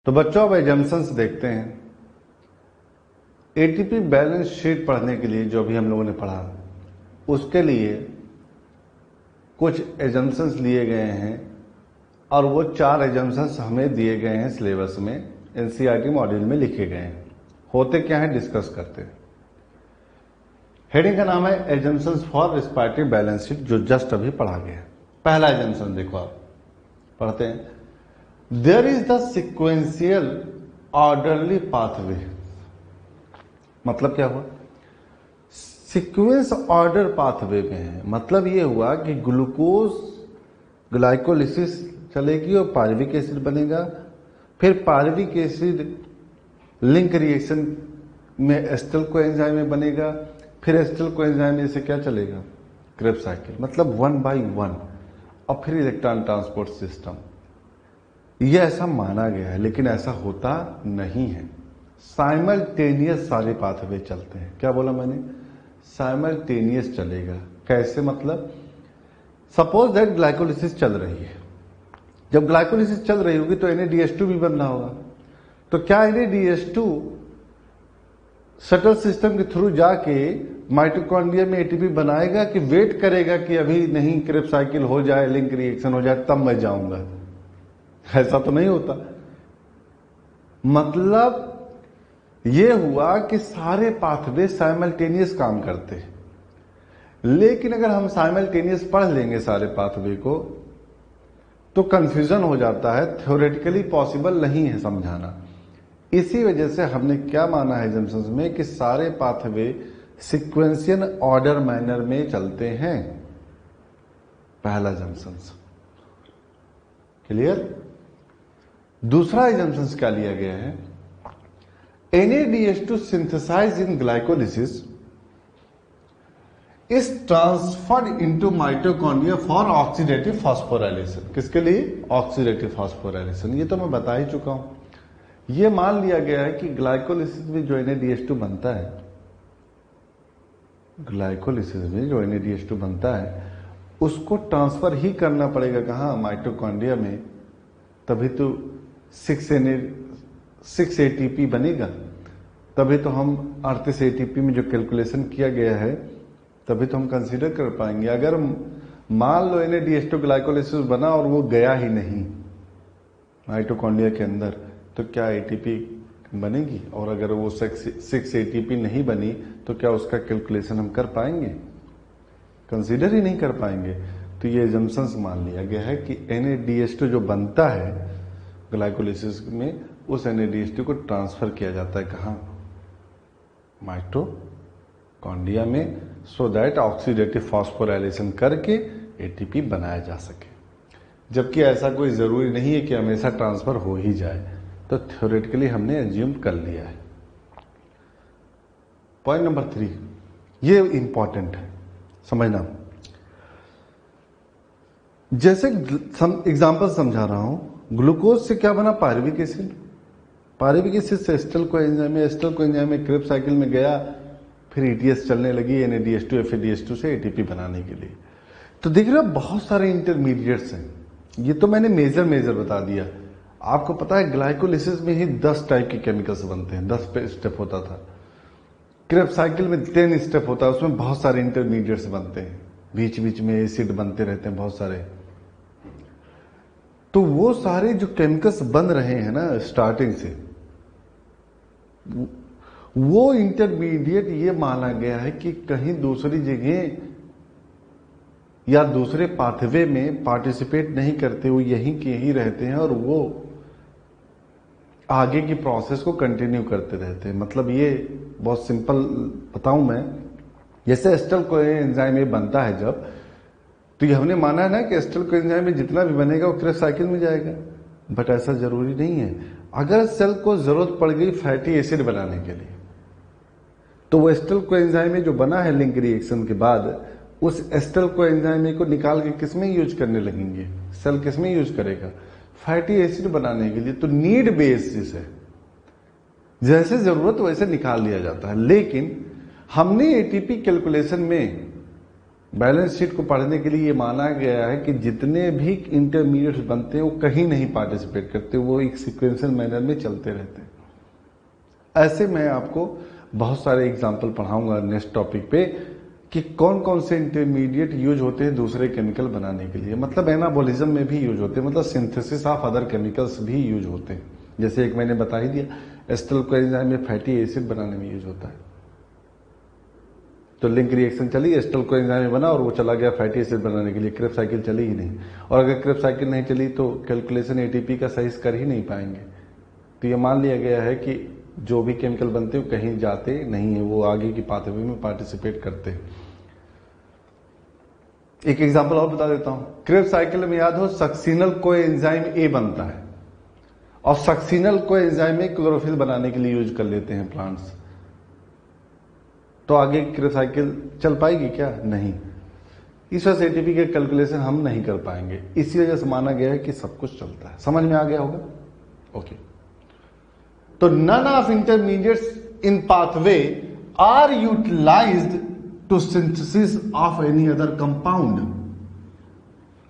तो बच्चों अब एजम्पशंस देखते हैं। एटीपी बैलेंस शीट पढ़ने के लिए जो भी हम लोगों ने पढ़ा उसके लिए कुछ एजम्पशंस लिए गए हैं और वो 4 एजम्पशंस हमें दिए गए हैं सिलेबस में, एनसीईआरटी मॉड्यूल में लिखे गए हैं। होते क्या है डिस्कस करते हैं। हेडिंग का नाम है assumptions for respiratory balance sheet, जो जस्ट अभी पढ़ा गया है। पहला एजम्पशन देखो, आप पढ़ते हैं। There is the sequential orderly pathway. मतलब क्या हुआ? सीक्वेंस ऑर्डर पाथवे में है। मतलब ये हुआ कि ग्लूकोज ग्लाइकोलिसिस चलेगी और पायरुविक एसिड बनेगा, फिर पायरुविक एसिड लिंक रिएक्शन में एस्टर कोएंजाइम में बनेगा, फिर एस्टर कोएंजाइम में से क्या चलेगा? Krebs cycle. मतलब 1 by 1 और फिर इलेक्ट्रॉन ट्रांसपोर्ट सिस्टम। ये ऐसा माना गया है, लेकिन ऐसा होता नहीं है। साइमल्टेनियस सारे पाथवे चलते हैं। क्या बोला मैंने? साइमल्टेनियस चलेगा। कैसे? मतलब सपोज दैट ग्लाइकोलिसिस चल रही है। जब ग्लाइकोलिसिस चल रही होगी तो NADH2 भी बनना होगा। तो क्या NADH2 शटल सिस्टम के थ्रू जाके माइटोकॉन्ड्रिया में एटीपी बनाएगा कि वेट करेगा कि अभी नहीं क्रेब्स साइकिल हो जाए, लिंक रिएक्शन हो जाए, तब मैं जाऊंगा? ऐसा तो नहीं होता। मतलब ये हुआ कि सारे पाथवे साइमल्टेनियस काम करते हैं। लेकिन अगर हम साइमल्टेनियस पढ़ लेंगे सारे पाथवे को तो कंफ्यूजन हो जाता है, थ्योरेटिकली पॉसिबल नहीं है समझाना। इसी वजह से हमने क्या माना है एजम्पशंस में कि सारे पाथवे सीक्वेंशियल ऑर्डर मैनर में चलते हैं। पहला एजम्पशन क्लियर। दूसरा एजम्पशन क्या लिया गया है? NADH2 synthesized in glycolysis is transferred into mitochondria for oxidative phosphorylation। किसके लिए? Oxidative phosphorylation. ये तो मैं बता ही चुका हूं। ये मान लिया गया है कि ग्लाइकोलिसिस में जो NADH2 बनता है, ग्लाइकोलिसिस में जो NADH2 बनता है उसको ट्रांसफर ही करना पड़ेगा कहां? माइटोकॉन्ड्रिया में। तभी तो 6 ATP बनेगा। तभी तो हम 38 ATP में जो कैलकुलेशन किया गया है तभी तो हम कंसीडर कर पाएंगे। अगर मान लो NADH2 ग्लाइकोलिसिस बना और वो गया ही नहीं माइटोकॉन्ड्रिया के अंदर, तो क्या ATP बनेगी? और अगर वो 6 ATP नहीं बनी तो क्या उसका कैलकुलेशन हम कर पाएंगे? कंसीडर ही नहीं कर पाएंगे। तो ये एजम्पशंस मान लिया गया है कि NADH2 जो बनता है ग्लाइकोलिसिस में, उस NADH2 को ट्रांसफर किया जाता है कहां? माइटोकॉन्ड्रिया में, सो दैट ऑक्सीडेटिव फॉस्फोराइलेशन करके ATP बनाया जा सके। जबकि ऐसा कोई जरूरी नहीं है कि हमेशा ट्रांसफर हो ही जाए, तो थ्योरेटिकली हमने एज्यूम कर लिया है। पॉइंट नंबर 3, ये इंपॉर्टेंट है समझना। जैसे एग्जांपल समझा रहा हूं, ग्लूकोज से क्या बना? Pyruvic acid. पायरुविक एसिड से एस्टर कोएंजाइम में, एस्टर कोएंजाइम में क्रेब्स साइकिल में गया, फिर ETS चलने लगी NADH2 FADH2 से ATP बनाने के लिए। तो देख रहे हो बहुत सारे इंटरमीडिएट्स हैं। ये तो मैंने मेजर बता दिया। आपको पता है ग्लाइकोलिसिस में ही 10 टाइप के केमिकल्स बनते हैं, 10 पे स्टेप होता था। क्रेब्स साइकिल में 10 स्टेप होता है, उसमें बहुत सारे इंटरमीडिएट्स बनते हैं, बीच बीच में एसिड बनते रहते हैं बहुत सारे। तो वो सारे जो केमिकल्स बन रहे हैं ना स्टार्टिंग से, वो इंटरमीडिएट ये माना गया है कि कहीं दूसरी जगह या दूसरे पाथवे में पार्टिसिपेट नहीं करते, वो यहीं के ही रहते हैं और वो आगे की प्रोसेस को कंटिन्यू करते रहते हैं। मतलब ये बहुत सिंपल बताऊं मैं, जैसे एस्टर कोएंजाइम में बनता है जब, तो ये हमने माना है ना कि एस्टर कोएंजाइम में जितना भी बनेगा वो क्रेब्स साइकिल में जाएगा। बट ऐसा जरूरी नहीं है। अगर सेल को जरूरत पड़ गई फैटी एसिड बनाने के लिए, तो वो एस्टर कोएंजाइम में जो बना है लिंक रिएक्शन के बाद, उस एस्टर कोएंजाइम को निकाल के किसमें यूज करने लगेंगे? सेल किसमें यूज करेगा? फैटी एसिड बनाने के लिए। तो नीड बेसिस है, जैसे जरूरत वैसे निकाल लिया जाता है। लेकिन हमने ATP कैलकुलेशन में बैलेंस शीट को पढ़ने के लिए ये माना गया है कि जितने भी इंटरमीडिएट्स बनते हैं वो कहीं नहीं पार्टिसिपेट करते, वो एक सिक्वेंशियल मैनर में चलते रहते हैं। ऐसे मैं आपको बहुत सारे एग्जाम्पल पढ़ाऊंगा नेक्स्ट टॉपिक पे कि कौन कौन से इंटरमीडिएट यूज होते हैं दूसरे केमिकल बनाने के लिए, मतलब एनाबॉलिज्म में भी यूज होते हैं, मतलब सिंथेसिस ऑफ अदर केमिकल्स भी यूज होते हैं। जैसे एक मैंने बता ही दिया, एस्टर कोएंजाइम में फैटी एसिड बनाने में यूज होता है। तो लिंक रिएक्शन चली, एस्टर कोएंजाइम में बना और वो चला गया फैटी एसिड बनाने के लिए, क्रेब्स साइकिल चली ही नहीं। और अगर क्रेब्स साइकिल नहीं चली तो कैलकुलेशन एटीपी का सही कर ही नहीं पाएंगे। तो ये मान लिया गया है कि जो भी केमिकल बनते हैं कहीं जाते नहीं है, वो आगे की पाथवे में पार्टिसिपेट करते हैं। एक एग्जांपल और बता देता हूं, क्रेब्स साइकिल में याद हो सक्सिनल कोएंजाइम ए बनता है और सक्सिनल कोएंजाइम में क्लोरोफिल बनाने के लिए यूज कर लेते हैं प्लांट्स। तो आगे क्रेब्स साइकिल चल पाएगी क्या? नहीं। इस वजह से एटीपी के कैलकुलेशन हम नहीं कर पाएंगे, इसी वजह से माना गया है कि सब कुछ चलता है। समझ में आ गया होगा? ओके। तो none of intermediates in pathway are utilised to synthesis of any other compound.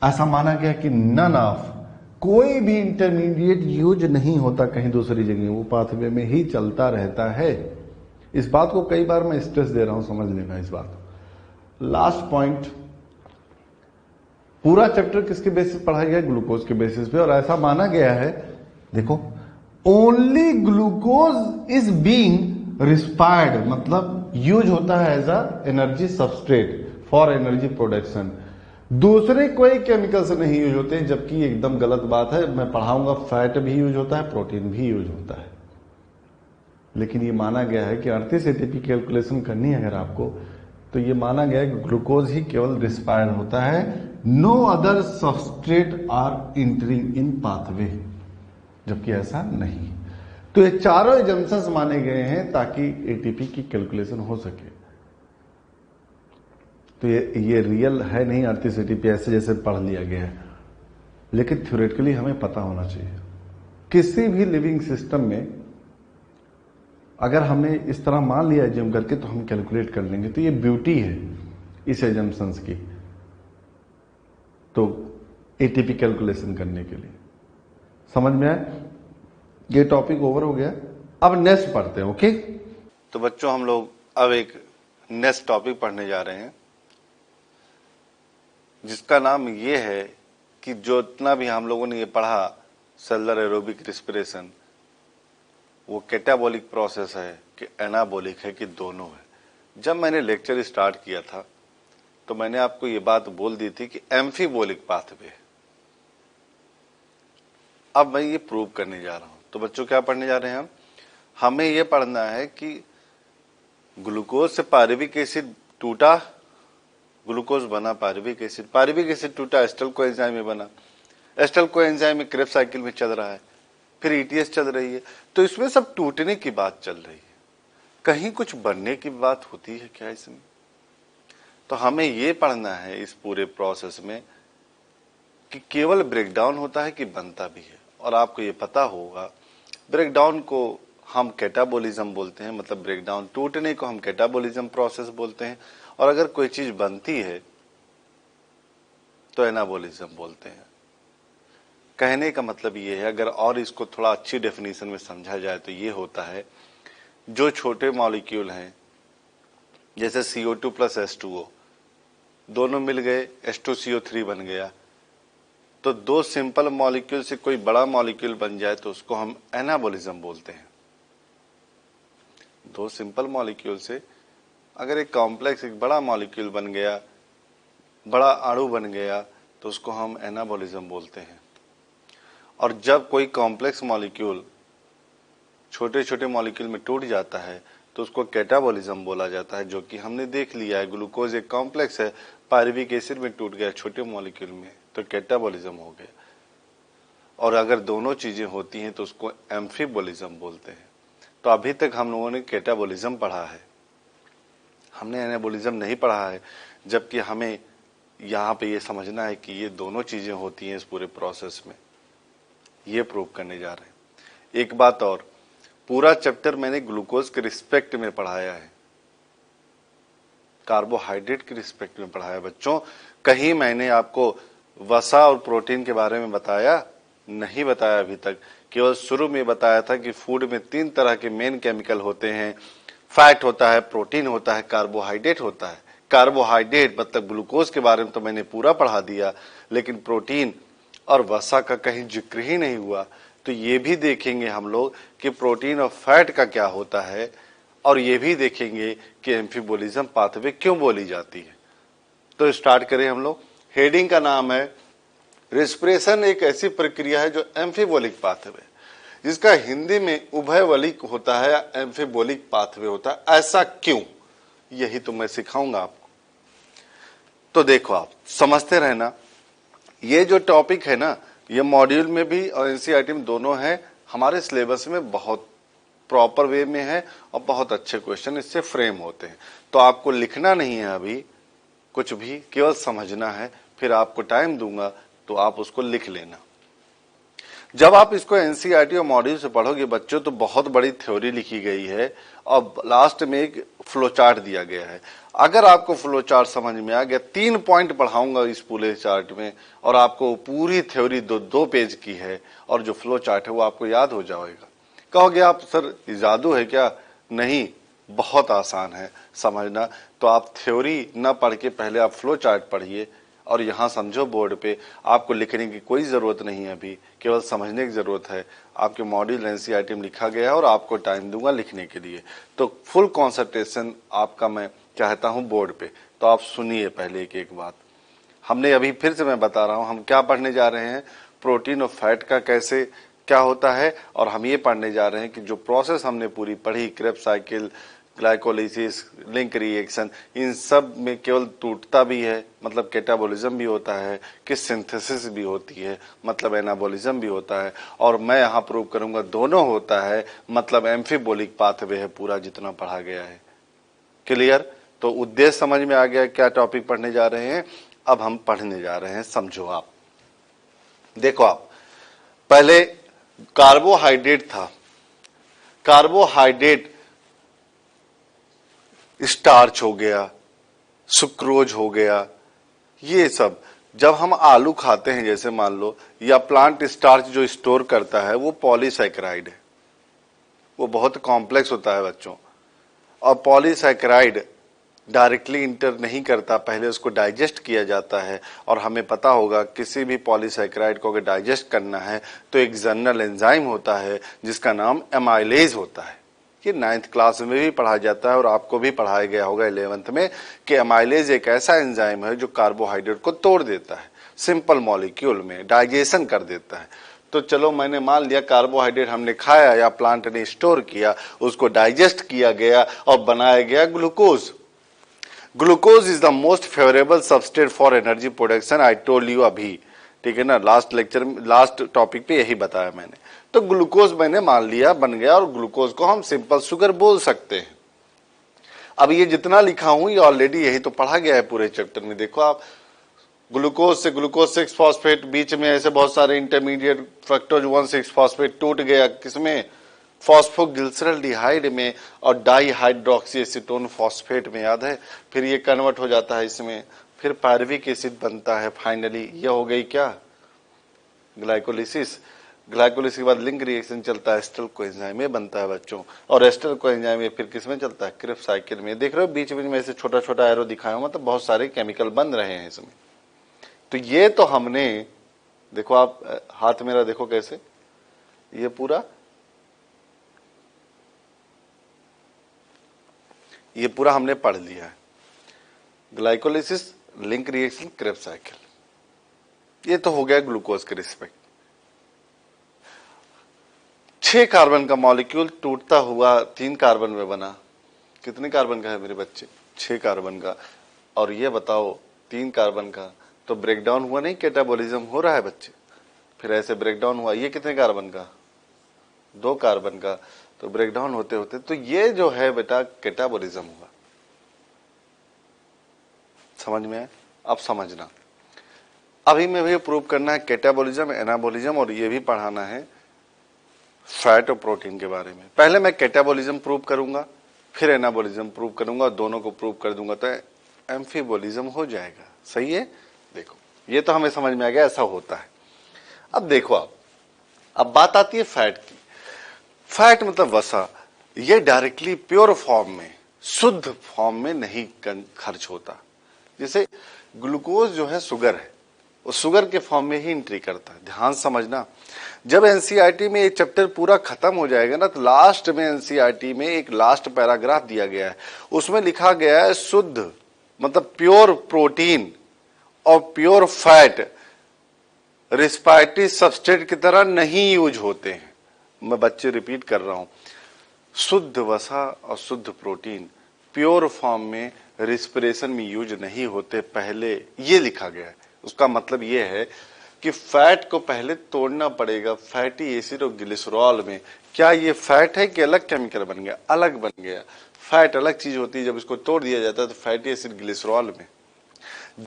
ऐसा माना गया कि नन ऑफ, कोई भी इंटरमीडिएट यूज नहीं होता कहीं दूसरी जगह, वो पाथवे में ही चलता रहता है। इस बात को कई बार मैं स्ट्रेस दे रहा हूं, समझ लेना इस बात को। लास्ट पॉइंट, पूरा चैप्टर किसके बेसिस पढ़ाया गया? ग्लूकोज के बेसिस पे। और ऐसा माना गया है, देखो, only glucose is being respired, मतलब यूज होता है as a energy substrate for energy production. दूसरे कोई केमिकल से नहीं यूज होते, जबकि एकदम गलत बात है। मैं पढ़ाऊंगा फैट भी यूज होता है, प्रोटीन भी यूज होता है। लेकिन ये माना गया है कि 38 एटीपी कैलकुलेशन करनी है अगर आपको, तो ये माना गया है कि ग्लूकोज ही केवल रिस्पायर्ड होता है, no other substrate are entering in pathway, जबकि ऐसा नहीं। तो ये चारों एजम्पशंस माने गए हैं ताकि एटीपी की कैलकुलेशन हो सके। तो ये रियल है नहीं 38 एटीपी ऐसे जैसे पढ़ लिया गया है, लेकिन थ्योरेटिकली हमें पता होना चाहिए। किसी भी लिविंग सिस्टम में अगर हमने इस तरह मान लिया एज्यूम करके तो हम कैलकुलेट कर लेंगे। तो ये ब्यूटी है इस एजम्पशंस की, तो एटीपी कैलकुलेशन करने के लिए। समझ में आए? ये टॉपिक ओवर हो गया, अब नेक्स्ट पढ़ते हैं। ओके, तो बच्चों हम लोग अब एक नेक्स्ट टॉपिक पढ़ने जा रहे हैं, जिसका नाम ये है कि जो इतना भी हम लोगों ने ये पढ़ा सेलुलर एरोबिक रिस्पिरेशन, वो कैटाबॉलिक प्रोसेस है कि एनाबॉलिक है कि दोनों है। जब मैंने लेक्चर स्टार्ट किया था तो मैंने आपको ये बात बोल दी थी कि एम्फीबॉलिक पाथवे है। अब मैं ये प्रूव करने जा रहा हूं। तो बच्चों क्या पढ़ने जा रहे हैं हम? हमें ये पढ़ना है कि ग्लूकोज से पायरुविक एसिड टूटा, ग्लूकोज बना पायरुविक एसिड टूटा, एस्टर कोएंजाइम में बना, एस्टर कोएंजाइम में क्रेब्स साइकिल में चल रहा है, फिर ईटीएस चल रही है। तो इसमें सब टूटने की बात चल रही है, कहीं कुछ बनने की बात होती है क्या इसमें? तो हमें ये पढ़ना है इस पूरे प्रोसेस में कि केवल ब्रेकडाउन होता है कि बनता भी है। और आपको ये पता होगा ब्रेकडाउन को हम कैटाबॉलिज्म बोलते हैं, मतलब ब्रेकडाउन टूटने को हम कैटाबॉलिज्म प्रोसेस बोलते हैं। और अगर कोई चीज बनती है तो एनाबॉलिज्म बोलते हैं। कहने का मतलब ये है, अगर और इसको थोड़ा अच्छी डेफिनेशन में समझा जाए तो ये होता है, जो छोटे मॉलिक्यूल हैं जैसे CO2 प्लस H2O, दोनों मिल गए H2CO3 बन गया, तो दो सिंपल मॉलिक्यूल से कोई बड़ा मॉलिक्यूल बन जाए तो उसको हम एनाबॉलिज्म बोलते हैं। दो सिंपल मॉलिक्यूल से अगर एक कॉम्प्लेक्स, एक बड़ा मॉलिक्यूल बन गया, बड़ा अणु बन गया, तो उसको हम एनाबॉलिज्म बोलते हैं। और जब कोई कॉम्प्लेक्स मॉलिक्यूल छोटे छोटे मॉलिक्यूल में टूट जाता है तो उसको कैटाबॉलिज्म बोला जाता है, जो कि हमने देख लिया है। ग्लूकोज एक कॉम्प्लेक्स है, पायरुविक एसिड में टूट गया छोटे मॉलिक्यूल में, तो कैटाबॉलिज्म हो गया। और अगर दोनों चीजें होती हैं तो उसको एम्फीबॉलिज्म बोलते हैं। तो अभी तक हम लोगों ने कैटाबॉलिज्म पढ़ा है, हमने एनाबॉलिज्म नहीं पढ़ा है, जबकि हमें यहाँ पे ये समझना है कि ये दोनों चीजें होती हैं इस पूरे प्रोसेस में। ये प्रूव करने जा रहे हैं। एक बात और, पूरा चैप्टर मैंने ग्लूकोज के रिस्पेक्ट में पढ़ाया है, कार्बोहाइड्रेट के रिस्पेक्ट में पढ़ाया बच्चों। कहीं मैंने आपको वसा और प्रोटीन के बारे में बताया नहीं बताया अभी तक। केवल शुरू में बताया था कि फूड में 3 तरह के मेन केमिकल होते हैं, फैट होता है, प्रोटीन होता है, कार्बोहाइड्रेट होता है। कार्बोहाइड्रेट मतलब ग्लूकोज के बारे में तो मैंने पूरा पढ़ा दिया, लेकिन प्रोटीन और वसा का कहीं जिक्र ही नहीं हुआ। तो ये भी देखेंगे हम लोग कि प्रोटीन और फैट का क्या होता है, और ये भी देखेंगे कि एम्फीबोलिज्म पाथवे क्यों बोली जाती है। तो स्टार्ट करें हम लोग। हेडिंग का नाम है रेस्पिरेशन एक ऐसी प्रक्रिया है जो एम्फीबोलिक पाथवे, जिसका हिंदी में उभयवलिक होता है या एम्फीबोलिक पाथवे होता है। ऐसा क्यों, यही तो मैं सिखाऊंगा आपको। तो देखो, आप समझते रहना। ये जो टॉपिक है ना, ये मॉड्यूल में भी और एनसीईआरटी में दोनों है, हमारे सिलेबस में बहुत प्रॉपर वे में है और बहुत अच्छे क्वेश्चन इससे फ्रेम होते हैं। तो आपको लिखना नहीं है अभी कुछ भी, केवल समझना है। फिर आपको टाइम दूंगा तो आप उसको लिख लेना। जब आप इसको एनसीईआरटी और मॉड्यूल से पढ़ोगे बच्चों, तो बहुत बड़ी थ्योरी लिखी गई है और लास्ट में एक फ्लो चार्ट दिया गया है। अगर आपको फ्लो चार्ट समझ में आ गया, 3 पॉइंट पढ़ाऊंगा इस पूरे चार्ट में, और आपको पूरी थ्योरी 2 पेज की है, और जो फ्लो चार्ट है वो आपको याद हो जाएगा। कहोगे आप सर जादू है क्या? नहीं, बहुत आसान है समझना। तो आप थ्योरी न पढ़ के पहले आप फ्लो चार्ट पढ़िए, और यहाँ समझो बोर्ड पे। आपको लिखने की कोई जरूरत नहीं है अभी, केवल समझने की जरूरत है। आपके मॉड्यूल एनसीईआरटी में लिखा गया है और आपको टाइम दूंगा लिखने के लिए। तो फुल कंसंट्रेशन आपका मैं चाहता हूँ बोर्ड पे। तो आप सुनिए पहले एक एक बात। हमने अभी फिर से मैं बता रहा हूँ हम क्या पढ़ने जा रहे हैं, प्रोटीन और फैट का कैसे क्या होता है। और हम ये पढ़ने जा रहे हैं कि जो प्रोसेस हमने पूरी पढ़ी, Krebs cycle, glycolysis, link reaction, इन सब में केवल टूटता भी है मतलब कैटाबॉलिज्म भी होता है, कि सिंथेसिस भी होती है मतलब एनाबॉलिज्म भी होता है। और मैं यहाँ प्रूव करूंगा दोनों होता है मतलब एम्फीबोलिक पाथवे है पूरा जितना पढ़ा गया है। क्लियर? तो उद्देश्य समझ में आ गया क्या टॉपिक पढ़ने जा रहे हैं। अब हम पढ़ने जा रहे हैं, समझो आप। देखो आप, पहले कार्बोहाइड्रेट था। कार्बोहाइड्रेट स्टार्च हो गया, सुक्रोज हो गया, ये सब जब हम आलू खाते हैं जैसे मान लो, या प्लांट स्टार्च जो स्टोर करता है वो पॉलीसैकेराइड है। वो बहुत कॉम्प्लेक्स होता है बच्चों, और पॉलीसैकेराइड डायरेक्टली इंटर नहीं करता, पहले उसको डाइजेस्ट किया जाता है। और हमें पता होगा किसी भी पॉलीसैकेराइड को अगर डाइजेस्ट करना है तो एक जनरल एंजाइम होता है जिसका नाम एमाइलेज होता है। ये 9th क्लास में भी पढ़ाया जाता है और आपको भी पढ़ाया गया होगा 11th में, कि एमाइलेज एक ऐसा एंजाइम है जो कार्बोहाइड्रेट को तोड़ देता है, सिंपल मॉलिक्यूल में डाइजेशन कर देता है। तो चलो मैंने मान लिया कार्बोहाइड्रेट हमने खाया या प्लांट ने स्टोर किया, उसको डाइजेस्ट किया गया और बनाया गया glucose. Glucose is the most favourable substrate for energy production, I told you अभी, ठीक है ना, लास्ट लेक्चर में लास्ट टॉपिक पे यही बताया मैंने। तो ग्लूकोज मैंने मान लिया बन गया, और ग्लूकोज को हम सिंपल शुगर बोल सकते हैं। अब ये जितना लिखा हूं ये ऑलरेडी यही तो पढ़ा गया है पूरे चैप्टर में। देखो आप, ग्लूकोज से ग्लूकोज 6 फॉस्फेट, बीच में ऐसे बहुत सारे इंटरमीडिएट फ्रक्टोज 1,6 फॉस्फेट टूट गया किसमें, फॉस्फोग्लिसरल्डिहाइड में, और डाईहाइड्रोक्सी एसीटोन फॉस्फेट में, याद है। फिर ये कन्वर्ट हो जाता है इसमें, फिर पायरुविक एसिड बनता है फाइनली। ये हो गई क्या, ग्लाइकोलिसिस। ग्लाइकोलिसिस के बाद लिंक रिएक्शन चलता है, एस्टर कोएंजाइम में बनता है बच्चों, और एस्टर कोएंजाइम में फिर किसमें चलता है, क्रेब्स साइकिल में। देख रहे हो बीच बीच में ऐसे छोटा छोटा एरो दिखाया हुआ, मतलब बहुत सारे केमिकल बन रहे हैं इसमें। तो ये तो हमने, देखो आप हाथ मेरा देखो कैसे, ये पूरा हमने पढ़ लिया है। Glycolysis, link reaction, Krebs cycle, ये तो हो गया ग्लूकोज के रिस्पेक्ट। 6 कार्बन का मॉलिक्यूल टूटता हुआ 3 कार्बन में बना। कितने कार्बन का है मेरे बच्चे, 6 कार्बन का। और ये बताओ 3 कार्बन का, तो ब्रेकडाउन हुआ नहीं, कैटाबॉलिज्म हो रहा है बच्चे। फिर ऐसे ब्रेकडाउन हुआ, ये कितने कार्बन का, 2 कार्बन का। तो ब्रेकडाउन होते होते तो ये जो है बेटा कैटाबॉलिज्म हुआ। समझ में आया? अब समझना, अभी मैं भी प्रूव करना है कैटाबॉलिज्म, एनाबॉलिज्म, और ये भी पढ़ाना है फैट और प्रोटीन के बारे में। पहले मैं कैटाबॉलिज्म प्रूव करूंगा, फिर एनाबॉलिज्म प्रूव करूंगा, और दोनों को प्रूव कर दूंगा तो एम्फीबोलिज्म हो जाएगा। सही है, देखो ये तो हमें समझ में आ गया ऐसा होता है। अब देखो आप, अब बात आती है फैट की। फैट मतलब वसा, ये डायरेक्टली प्योर फॉर्म में, शुद्ध फॉर्म में नहीं खर्च होता। जैसे ग्लूकोज जो है शुगर है, वो शुगर के फॉर्म में ही एंट्री करता है। ध्यान समझना, जब एनसीईआरटी में ये चैप्टर पूरा खत्म हो जाएगा ना, तो लास्ट में एनसीईआरटी में एक लास्ट पैराग्राफ दिया गया है, उसमें लिखा गया है शुद्ध मतलब प्योर प्रोटीन और प्योर फैट रिस्पायरेटरी सबस्ट्रेट की तरह नहीं यूज होते हैं। मैं बच्चे रिपीट कर रहा हूं, शुद्ध वसा और शुद्ध प्रोटीन प्योर फॉर्म में रिस्पिरेशन में यूज नहीं होते, पहले ये लिखा गया है। उसका मतलब ये है कि फैट को पहले तोड़ना पड़ेगा फैटी एसिड और ग्लिसरॉल में। क्या ये फैट है कि अलग केमिकल बन गया? अलग बन गया। फैट अलग चीज होती है, जब इसको तोड़ दिया जाता है तो फैटी एसिड ग्लिसरॉल में।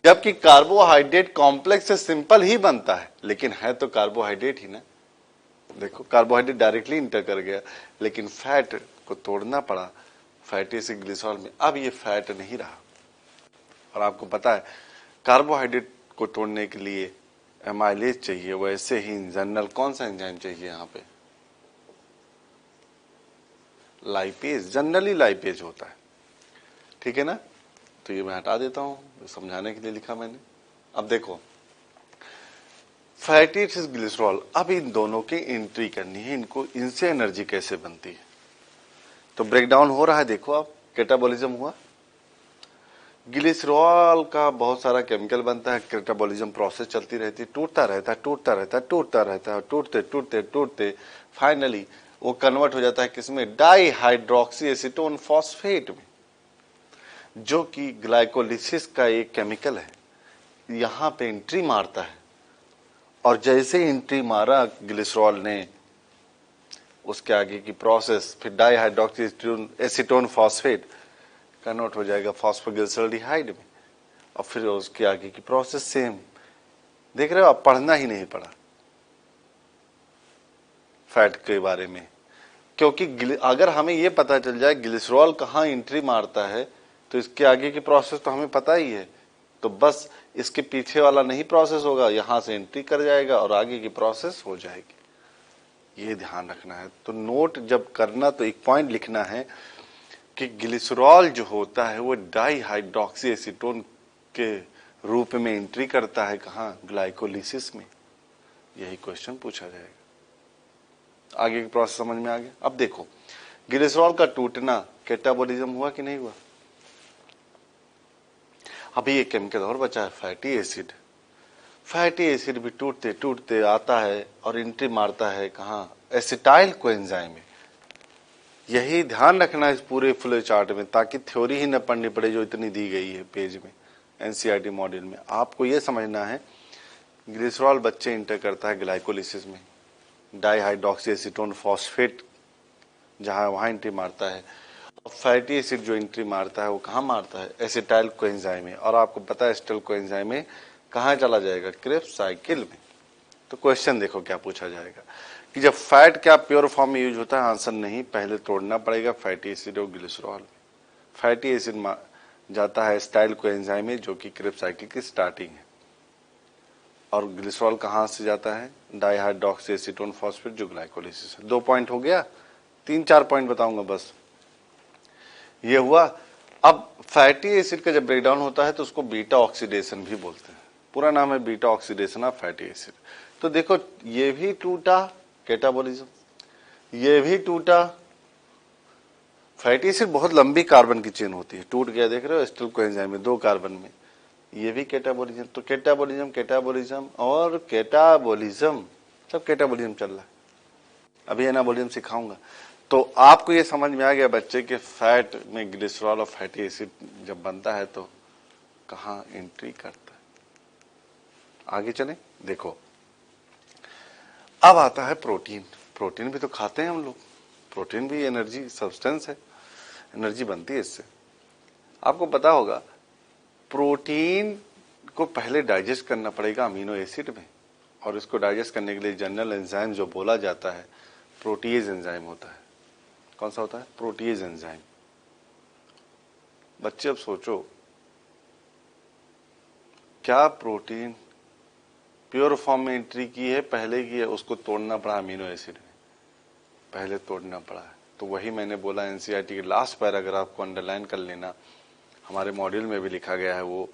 जबकि कार्बोहाइड्रेट कॉम्प्लेक्स से सिंपल ही बनता है, लेकिन है तो कार्बोहाइड्रेट ही ना। देखो कार्बोहाइड्रेट डायरेक्टली इंटर कर गया, लेकिन फैट को तोड़ना पड़ा फैटी एसिड ग्लिसरॉल में। अब ये फैट नहीं रहा। और आपको पता है कार्बोहाइड्रेट को तोड़ने के लिए एमाइलेज चाहिए, वैसे ही इन जनरल कौन सा एंजाइम चाहिए यहाँ पे? लाइपेज। जनरली लाइपेज होता है, ठीक है ना। तो ये मैं हटा देता हूं, समझाने के लिए लिखा मैंने। अब देखो फैटी एसिड ग्लिसरॉल, अब इन दोनों की एंट्री करनी है, इनको इनसे एनर्जी कैसे बनती है। तो ब्रेकडाउन हो रहा है, देखो आप कैटाबॉलिज्म हुआ। ग्लिसरॉल का बहुत सारा केमिकल बनता है, कैटाबॉलिज्म प्रोसेस चलती रहती है, टूटता रहता है, टूटता रहता है, टूटता रहता है, टूटते टूटते टूटते फाइनली वो कन्वर्ट हो जाता है किसमें? डाई हाइड्रोक्सी एसीटोन फॉस्फेट में, जो कि ग्लाइकोलिसिस का एक केमिकल है। यहां पे एंट्री मारता है, और जैसे एंट्री मारा ग्लिसरॉल ने, उसके आगे की प्रोसेस फिर di hydroxy acetone phosphate convert हो जाएगा फॉस्फोग्लिसरॉल्डिहाइड में, और फिर उसके आगे की प्रोसेस सेम। देख रहे हो, आप पढ़ना ही नहीं पड़ा फैट के बारे में, क्योंकि अगर हमें यह पता चल जाए ग्लिसरॉल कहाँ एंट्री मारता है, तो इसके आगे की प्रोसेस तो हमें पता ही है। तो बस इसके पीछे वाला नहीं प्रोसेस होगा, यहां से एंट्री कर जाएगा और आगे की प्रोसेस हो जाएगी। ये ध्यान रखना है। तो नोट जब करना तो एक पॉइंट लिखना है कि ग्लिसरॉल जो होता है वो डाई हाइड्रोक्सी एसीटोन के रूप में एंट्री करता है, कहां? ग्लाइकोलिसिस में। यही क्वेश्चन पूछा जाएगा। आगे की प्रोसेस समझ में आ गया। अब देखो ग्लिसरॉल का टूटना कैटाबॉलिज्म हुआ कि नहीं हुआ? अभी एक केमिकल और बचा है, फैटी एसिड। फैटी एसिड भी टूटते टूटते आता है और एंट्री मारता है कहां? एसिटाइल कोएंजाइम में। यही ध्यान रखना है इस पूरे फ्लो चार्ट में, ताकि थ्योरी ही न पढ़नी पड़े जो इतनी दी गई है पेज में एनसीईआरटी मॉड्यूल में। आपको यह समझना है ग्लिसरॉल बच्चे इंटर करता है ग्लाइकोलिसिस में, डाईहाइड्रोक्सी एसीटोन फॉस्फेट जहां वहां एंट्री मारता है, और फैटी एसिड जो एंट्री मारता है वो कहां मारता है? एसिटाइल कोएंजाइम में। और आपको पता है एसिटाइल कोएंजाइम में कहां चला जाएगा? क्रेब्स साइकिल में। तो क्वेश्चन देखो क्या पूछा जाएगा कि जब फैट क्या प्योर फॉर्म में यूज होता है? आंसर नहीं, पहले तोड़ना पड़ेगा फैटी एसिड और ग्लिसरॉल। फैटी एसिड जाता है एसिटाइल कोएंजाइम में, जो कि क्रेब्स साइकिल की स्टार्टिंग है, और ग्लिसरॉल कहां से जाता है? डाईहाइड्रोक्सी एसीटोन फॉस्फेट, जो ग्लाइकोलिसिस है। 2 पॉइंट हो गया, 3-4 पॉइंट बताऊंगा बस। ये हुआ। अब फैटी एसिड का जब ब्रेकडाउन होता है तो उसको बीटा ऑक्सीडेशन भी बोलते हैं। पूरा नाम है beta oxidation of fatty acid. तो देखो ये भी टूटा कैटाबॉलिज्म, ये भी टूटा। फैटी एसिड बहुत लंबी कार्बन की चेन होती है, टूट गया, देख रहे हो एसिटाइल कोएंजाइम में 2 कार्बन में, ये भी कैटाबॉलिज्म। तो कैटाबॉलिज्म कैटाबॉलिज्म और कैटाबॉलिज्म, सब कैटाबॉलिज्म चल रहा है। अभी एनाबॉलिज्म सिखाऊंगा। तो आपको ये समझ में आ गया बच्चे के फैट में ग्लिसरॉल और फैटी एसिड जब बनता है तो कहां एंट्री करता है। आगे चलें, देखो अब आता है प्रोटीन। प्रोटीन भी तो खाते हैं हम लोग, प्रोटीन भी एनर्जी सब्सटेंस है, एनर्जी बनती है इससे। आपको पता होगा प्रोटीन को पहले डाइजेस्ट करना पड़ेगा अमीनो एसिड में, और इसको डाइजेस्ट करने के लिए जनरल एंजाइम जो बोला जाता है प्रोटीएज एंजाइम होता है। कौन सा होता है? Protease enzyme. बच्चे अब सोचो क्या प्रोटीन प्योर फॉर्म में एंट्री की है, पहले की है, उसको तोड़ना पड़ा अमीनो एसिड में, पहले तोड़ना पड़ा है। तो वही मैंने बोला एनसीईआरटी के लास्ट पैराग्राफ को अंडरलाइन कर लेना, हमारे मॉड्यूल में भी लिखा गया है वो,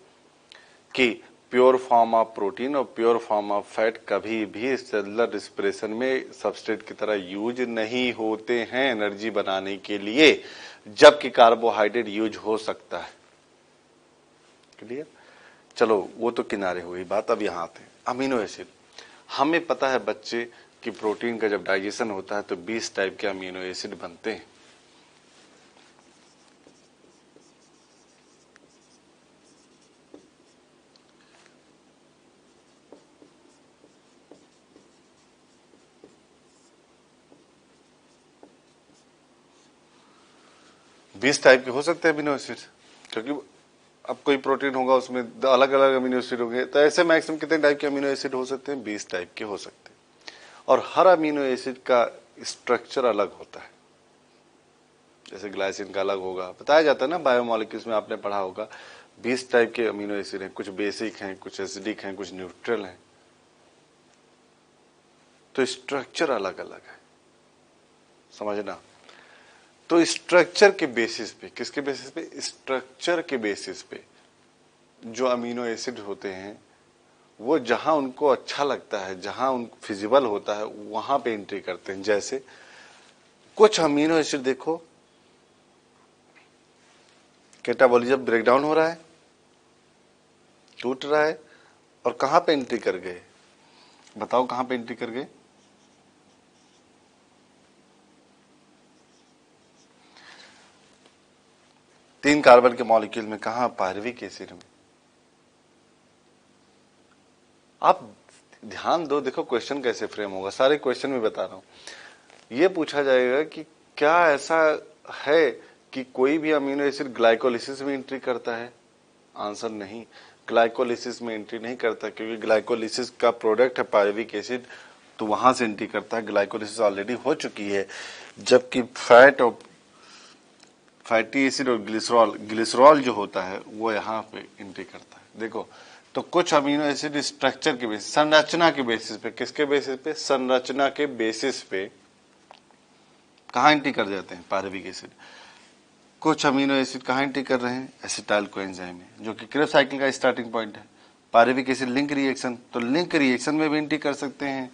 कि प्योर फॉर्म ऑफ प्रोटीन और प्योर फॉर्म ऑफ फैट कभी भी सेलुलर रिस्पिरेशन में सबस्ट्रेट की तरह यूज नहीं होते हैं एनर्जी बनाने के लिए, जबकि कार्बोहाइड्रेट यूज हो सकता है। क्लियर? चलो वो तो किनारे हुई बात। अब यहां आते हैं अमीनो एसिड। हमें पता है बच्चे कि प्रोटीन का जब डाइजेशन होता है तो 20 टाइप के अमीनो एसिड बनते हैं। बीस टाइप के हो सकते हैं अमीनो एसिड, क्योंकि अब कोई प्रोटीन होगा उसमें अलग अलग अमीनो एसिड होंगे, तो ऐसे मैक्सिमम कितने टाइप के अमीनो एसिड हो सकते हैं? 20 टाइप के हो सकते हैं। और हर अमीनो एसिड का स्ट्रक्चर अलग होता है। जैसे ग्लाइसिन का अलग होगा, बताया जाता है ना बायोमोलिक्यूल्स में, आपने पढ़ा होगा 20 टाइप के अमीनो एसिड हैं, कुछ बेसिक हैं, कुछ एसिडिक हैं, कुछ न्यूट्रल हैं, तो स्ट्रक्चर अलग अलग है, समझना। तो स्ट्रक्चर के बेसिस पे, किसके बेसिस पे? स्ट्रक्चर के बेसिस पे जो अमीनो एसिड होते हैं वो जहां उनको अच्छा लगता है, जहां उनको फिजिबल होता है, वहां पे एंट्री करते हैं। जैसे कुछ अमीनो एसिड देखो कैटाबॉलिज्म ब्रेकडाउन हो रहा है, टूट रहा है, और कहां पे एंट्री कर गए? बताओ कहां पे एंट्री कर गए? तीन कार्बन के मॉलिक्यूल में कहा? पायरुविक एसिड में। आप ध्यान दो, देखो क्वेश्चन कैसे फ्रेम होगा, सारे क्वेश्चन में बता रहा हूं। ये पूछा जाएगा कि क्या ऐसा है कि कोई भी अमीनो एसिड ग्लाइकोलिसिस में एंट्री करता है? आंसर नहीं, ग्लाइकोलिसिस में एंट्री नहीं करता, क्योंकि ग्लाइकोलिसिस का प्रोडक्ट है पायरुविक एसिड, तो वहां से एंट्री करता है। ग्लाइकोलिसिस ऑलरेडी हो चुकी है, जबकि फैट और फैटी एसिड और ग्लिसरॉल जो होता है वो यहाँ पे एंट्री करता है। देखो, तो कुछ अमीनो एसिड स्ट्रक्चर के बेसिस, संरचना के बेसिस पे, किसके बेसिस पे? संरचना के बेसिस पे कहाँ एंट्री कर जाते हैं? Pyruvic acid. कुछ अमीनो एसिड कहाँ एंट्री कर रहे हैं? एसिटाइल कोएंजाइम में, जो कि क्रेब्स साइकिल का स्टार्टिंग पॉइंट है। पायरुविक एसिड लिंक रिएक्शन, तो लिंक रिएक्शन में भी एंट्री कर सकते हैं,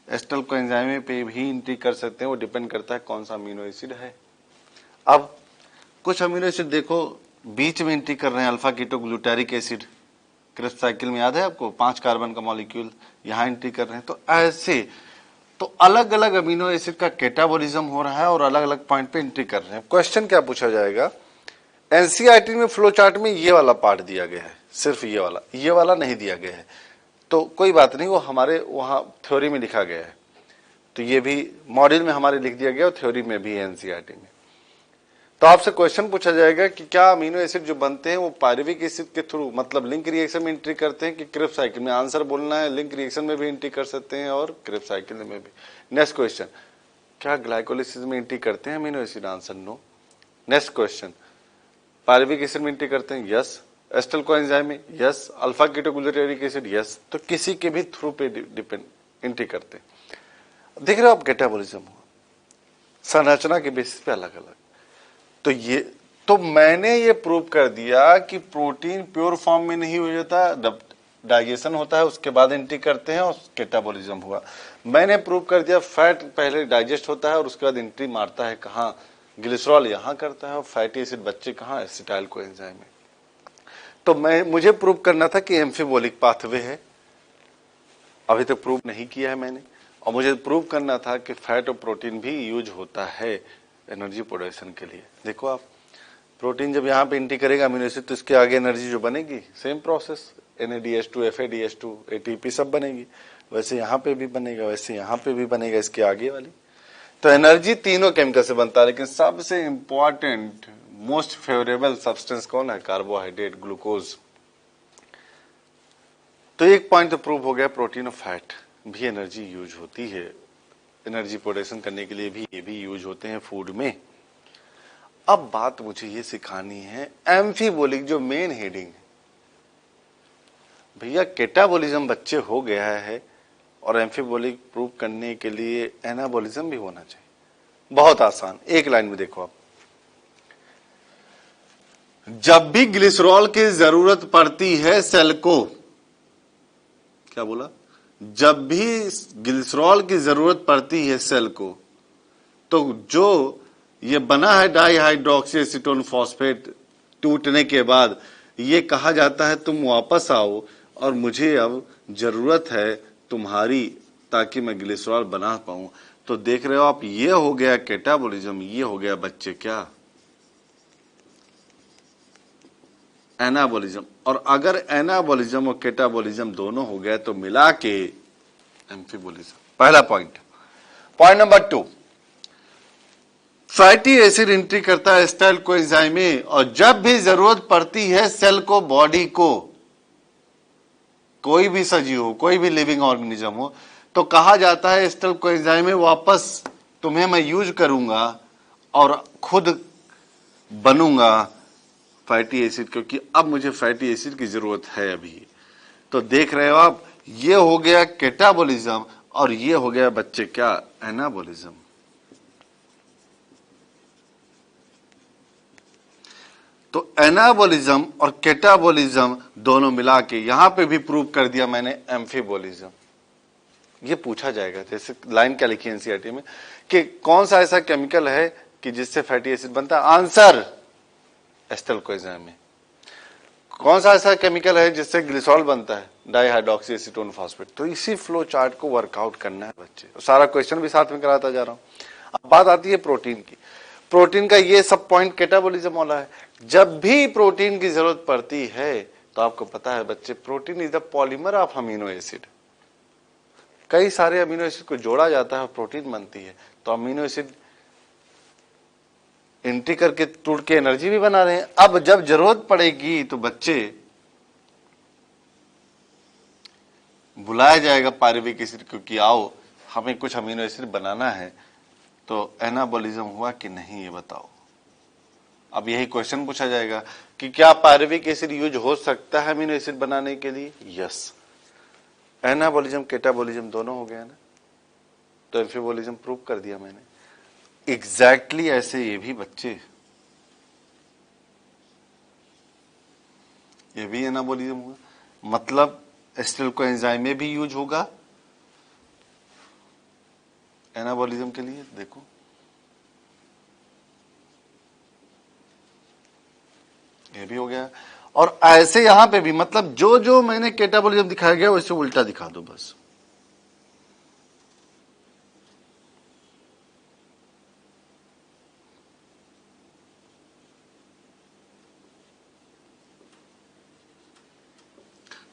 एसिटाइल कोएंजाइम पे भी एंट्री कर सकते हैं, वो डिपेंड करता है कौन सा अमीनो एसिड है। अब कुछ अमीनो एसिड देखो बीच में एंट्री कर रहे हैं, alpha keto glutaric acid, Krebs cycle में याद है आपको, 5 कार्बन का मॉलिक्यूल, यहां एंट्री कर रहे हैं। तो ऐसे तो अलग अलग अमीनो एसिड का कैटाबॉलिज्म हो रहा है और अलग अलग पॉइंट पे एंट्री कर रहे हैं। क्वेश्चन क्या पूछा जाएगा? एनसीईआरटी में फ्लो चार्ट में ये वाला पार्ट दिया गया है, सिर्फ ये वाला नहीं दिया गया है, तो कोई बात नहीं, वो हमारे वहां थ्योरी में लिखा गया है, तो ये भी मॉड्यूल में हमारे लिख दिया गया और थ्योरी में भी एनसीईआरटी में। तो आपसे क्वेश्चन पूछा जाएगा कि क्या अमीनो एसिड जो बनते हैं वो पायरुविक एसिड के थ्रू, मतलब लिंक रिएक्शन में एंट्री करते हैं कि क्रेब्स साइकिल में? आंसर बोलना है, लिंक रिएक्शन में भी एंट्री कर सकते हैं और क्रेब्स साइकिल में भी। नेक्स्ट क्वेश्चन, क्या ग्लाइकोलिसिस में एंट्री करते हैं amino acid? Answer no. Next question, pyruvic acid में एंट्री करते हैं? यस। एसिटाइल कोएंजाइम में? Yes. Alpha ketoglutaric acid? Yes. तो किसी के भी थ्रू पे डिपेंड एंट्री करते हैं। देख रहे हो आप कैटाबॉलिज्म हुआ, संरचना के बेसिस पे अलग अलग। तो मैंने ये प्रूव कर दिया कि प्रोटीन प्योर फॉर्म में नहीं हो जाता, डाइजेशन होता है उसके बाद एंट्री करते हैं और कैटाबॉलिज्म हुआ। मैंने प्रूव कर दिया फैट पहले डाइजेस्ट होता है और उसके बाद एंट्री मारता है कहाँ? ग्लिसरॉल यहां करता है, और फैटी एसिड बच्चे कहाँ? एसिटाइल कोएंजाइम में। तो मुझे प्रूव करना था कि एम्फीबोलिक पाथवे है, अभी तक प्रूव नहीं किया है मैंने, और मुझे प्रूव करना था कि फैट और प्रोटीन भी यूज होता है एनर्जी प्रोडक्शन के लिए। देखो आप, प्रोटीन जब यहाँ पे एंट्री करेगा अमीनो एसिड, तो इसके आगे एनर्जी जो बनेगी, same process, NADH2 FADH2 ATP सब बनेगी, वैसे यहाँ पे भी बनेगा, वैसे यहाँ पे भी बनेगा, इसके आगे वाली। तो एनर्जी तीनों केमिकल से बनता है, लेकिन सबसे इंपॉर्टेंट मोस्ट फेवरेबल सब्सटेंस कौन है? Carbohydrate, glucose. तो एक पॉइंट तो प्रूव हो गया, प्रोटीन और फैट भी एनर्जी यूज होती है, एनर्जी प्रोडक्शन करने के लिए भी ये भी यूज होते हैं फूड में। अब बात मुझे ये सिखानी है, एम्फीबोलिक जो मेन हेडिंग है, भैया कैटाबॉलिज्म बच्चे हो गया है और एम्फीबोलिक प्रूव करने के लिए एनाबॉलिज्म भी होना चाहिए। बहुत आसान, एक लाइन में देखो आप। जब भी ग्लिसरॉल की जरूरत पड़ती है सेल को, क्या बोला, जब भी ग्लिसरॉल की जरूरत पड़ती है सेल को, तो जो ये बना है डाईहाइड्रोक्सी एसीटोन फॉस्फेट, टूटने के बाद ये कहा जाता है तुम वापस आओ और मुझे अब जरूरत है तुम्हारी, ताकि मैं ग्लिसरॉल बना पाऊं। तो देख रहे हो आप, ये हो गया कैटाबॉलिज्म, ये हो गया बच्चे क्या, एनाबॉलिज्म। और अगर एनाबॉलिज्म और कैटाबॉलिज्म दोनों हो गए तो मिला के एम्फीबॉलिज्म। पहला point. Point number 2, fatty acid entry करता है एस्टाइल कोएंजाइम में, और जब भी जरूरत पड़ती है सेल को, बॉडी को, कोई भी सजीव हो, कोई भी लिविंग ऑर्गेनिज्म हो, तो कहा जाता है एस्टाइल कोएंजाइम में वापस तुम्हें मैं यूज करूंगा और खुद बनूंगा फैटी एसिड, क्योंकि अब मुझे फैटी एसिड की जरूरत है अभी। तो देख रहे हो आप, ये हो गया कैटाबॉलिज्म और ये हो गया बच्चे क्या, एनाबॉलिज्म। तो एनाबॉलिज्म और कैटाबॉलिज्म दोनों मिला के यहां पे भी प्रूव कर दिया मैंने एम्फीबॉलिज्म। ये पूछा जाएगा, जैसे लाइन क्या लिखी है एनसीईआरटी में कि कौन सा ऐसा केमिकल है कि जिससे फैटी एसिड बनता है, आंसर एस्टाइल कोएंजाइम में। कौन सा ऐसा केमिकल है जिससे ग्लिसरॉल बनता है, डाईहाइड्रोक्सी एसीटोन फॉस्फेट। तो इसी फ्लो चार्ट को वर्कआउट करना है बच्चे, सारा क्वेश्चन भी साथ में कराता जा रहा हूं। अब बात आती है प्रोटीन की। प्रोटीन का ये सब पॉइंट कैटाबॉलिज्म वाला है। जब भी प्रोटीन की जरूरत पड़ती है, तो आपको पता है बच्चे, protein is the polymer of amino acid. कई सारे अमीनो एसिड को जोड़ा जाता है और प्रोटीन बनती है। तो अमीनो एसिड एंट्री करके टूट के एनर्जी भी बना रहे हैं। अब जब जरूरत पड़ेगी तो बच्चे बुलाया जाएगा पायरुविक एसिड, क्योंकि आओ हमें कुछ अमीनो एसिड बनाना है। तो एनाबॉलिज्म हुआ कि नहीं, ये बताओ। अब यही क्वेश्चन पूछा जाएगा कि क्या पायरुविक एसिड यूज हो सकता है अमीनो एसिड बनाने के लिए। यस, एनाबॉलिज्म कैटाबॉलिज्म दोनों हो गया ना, तो एम्फीबॉलिज्म प्रूव कर दिया मैंने। एग्जैक्टली ऐसे ये भी बच्चे, ये भी एनाबॉलिज्म हुआ, मतलब एस्टाइल कोएंजाइम में भी यूज होगा एनाबॉलिज्म के लिए। देखो ये भी हो गया, और ऐसे यहां पे भी, मतलब जो जो मैंने कैटाबॉलिज्म दिखाया गया वैसे उल्टा दिखा दो बस।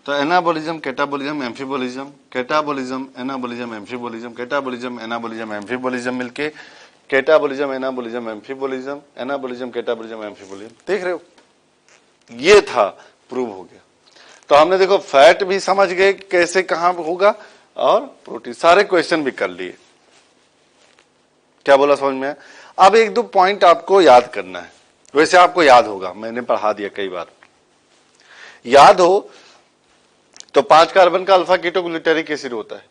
तो anabolism, catabolism, amphibolism, catabolism, anabolism, amphibolism, catabolism, anabolism, amphibolism मिलके catabolism, anabolism, amphibolism, anabolism, catabolism, amphibolism. देख रहे हो, ये था, प्रूव हो गया। तो हमने देखो फैट भी समझ गए कैसे कहां होगा, और प्रोटीन, सारे क्वेश्चन भी कर लिए। क्या बोला समझ में? अब एक दो पॉइंट आपको याद करना है। वैसे आपको याद होगा, मैंने पढ़ा दिया कई बार, याद हो तो 5 कार्बन का अल्फा कीटोग्लूटारिक एसिड होता है,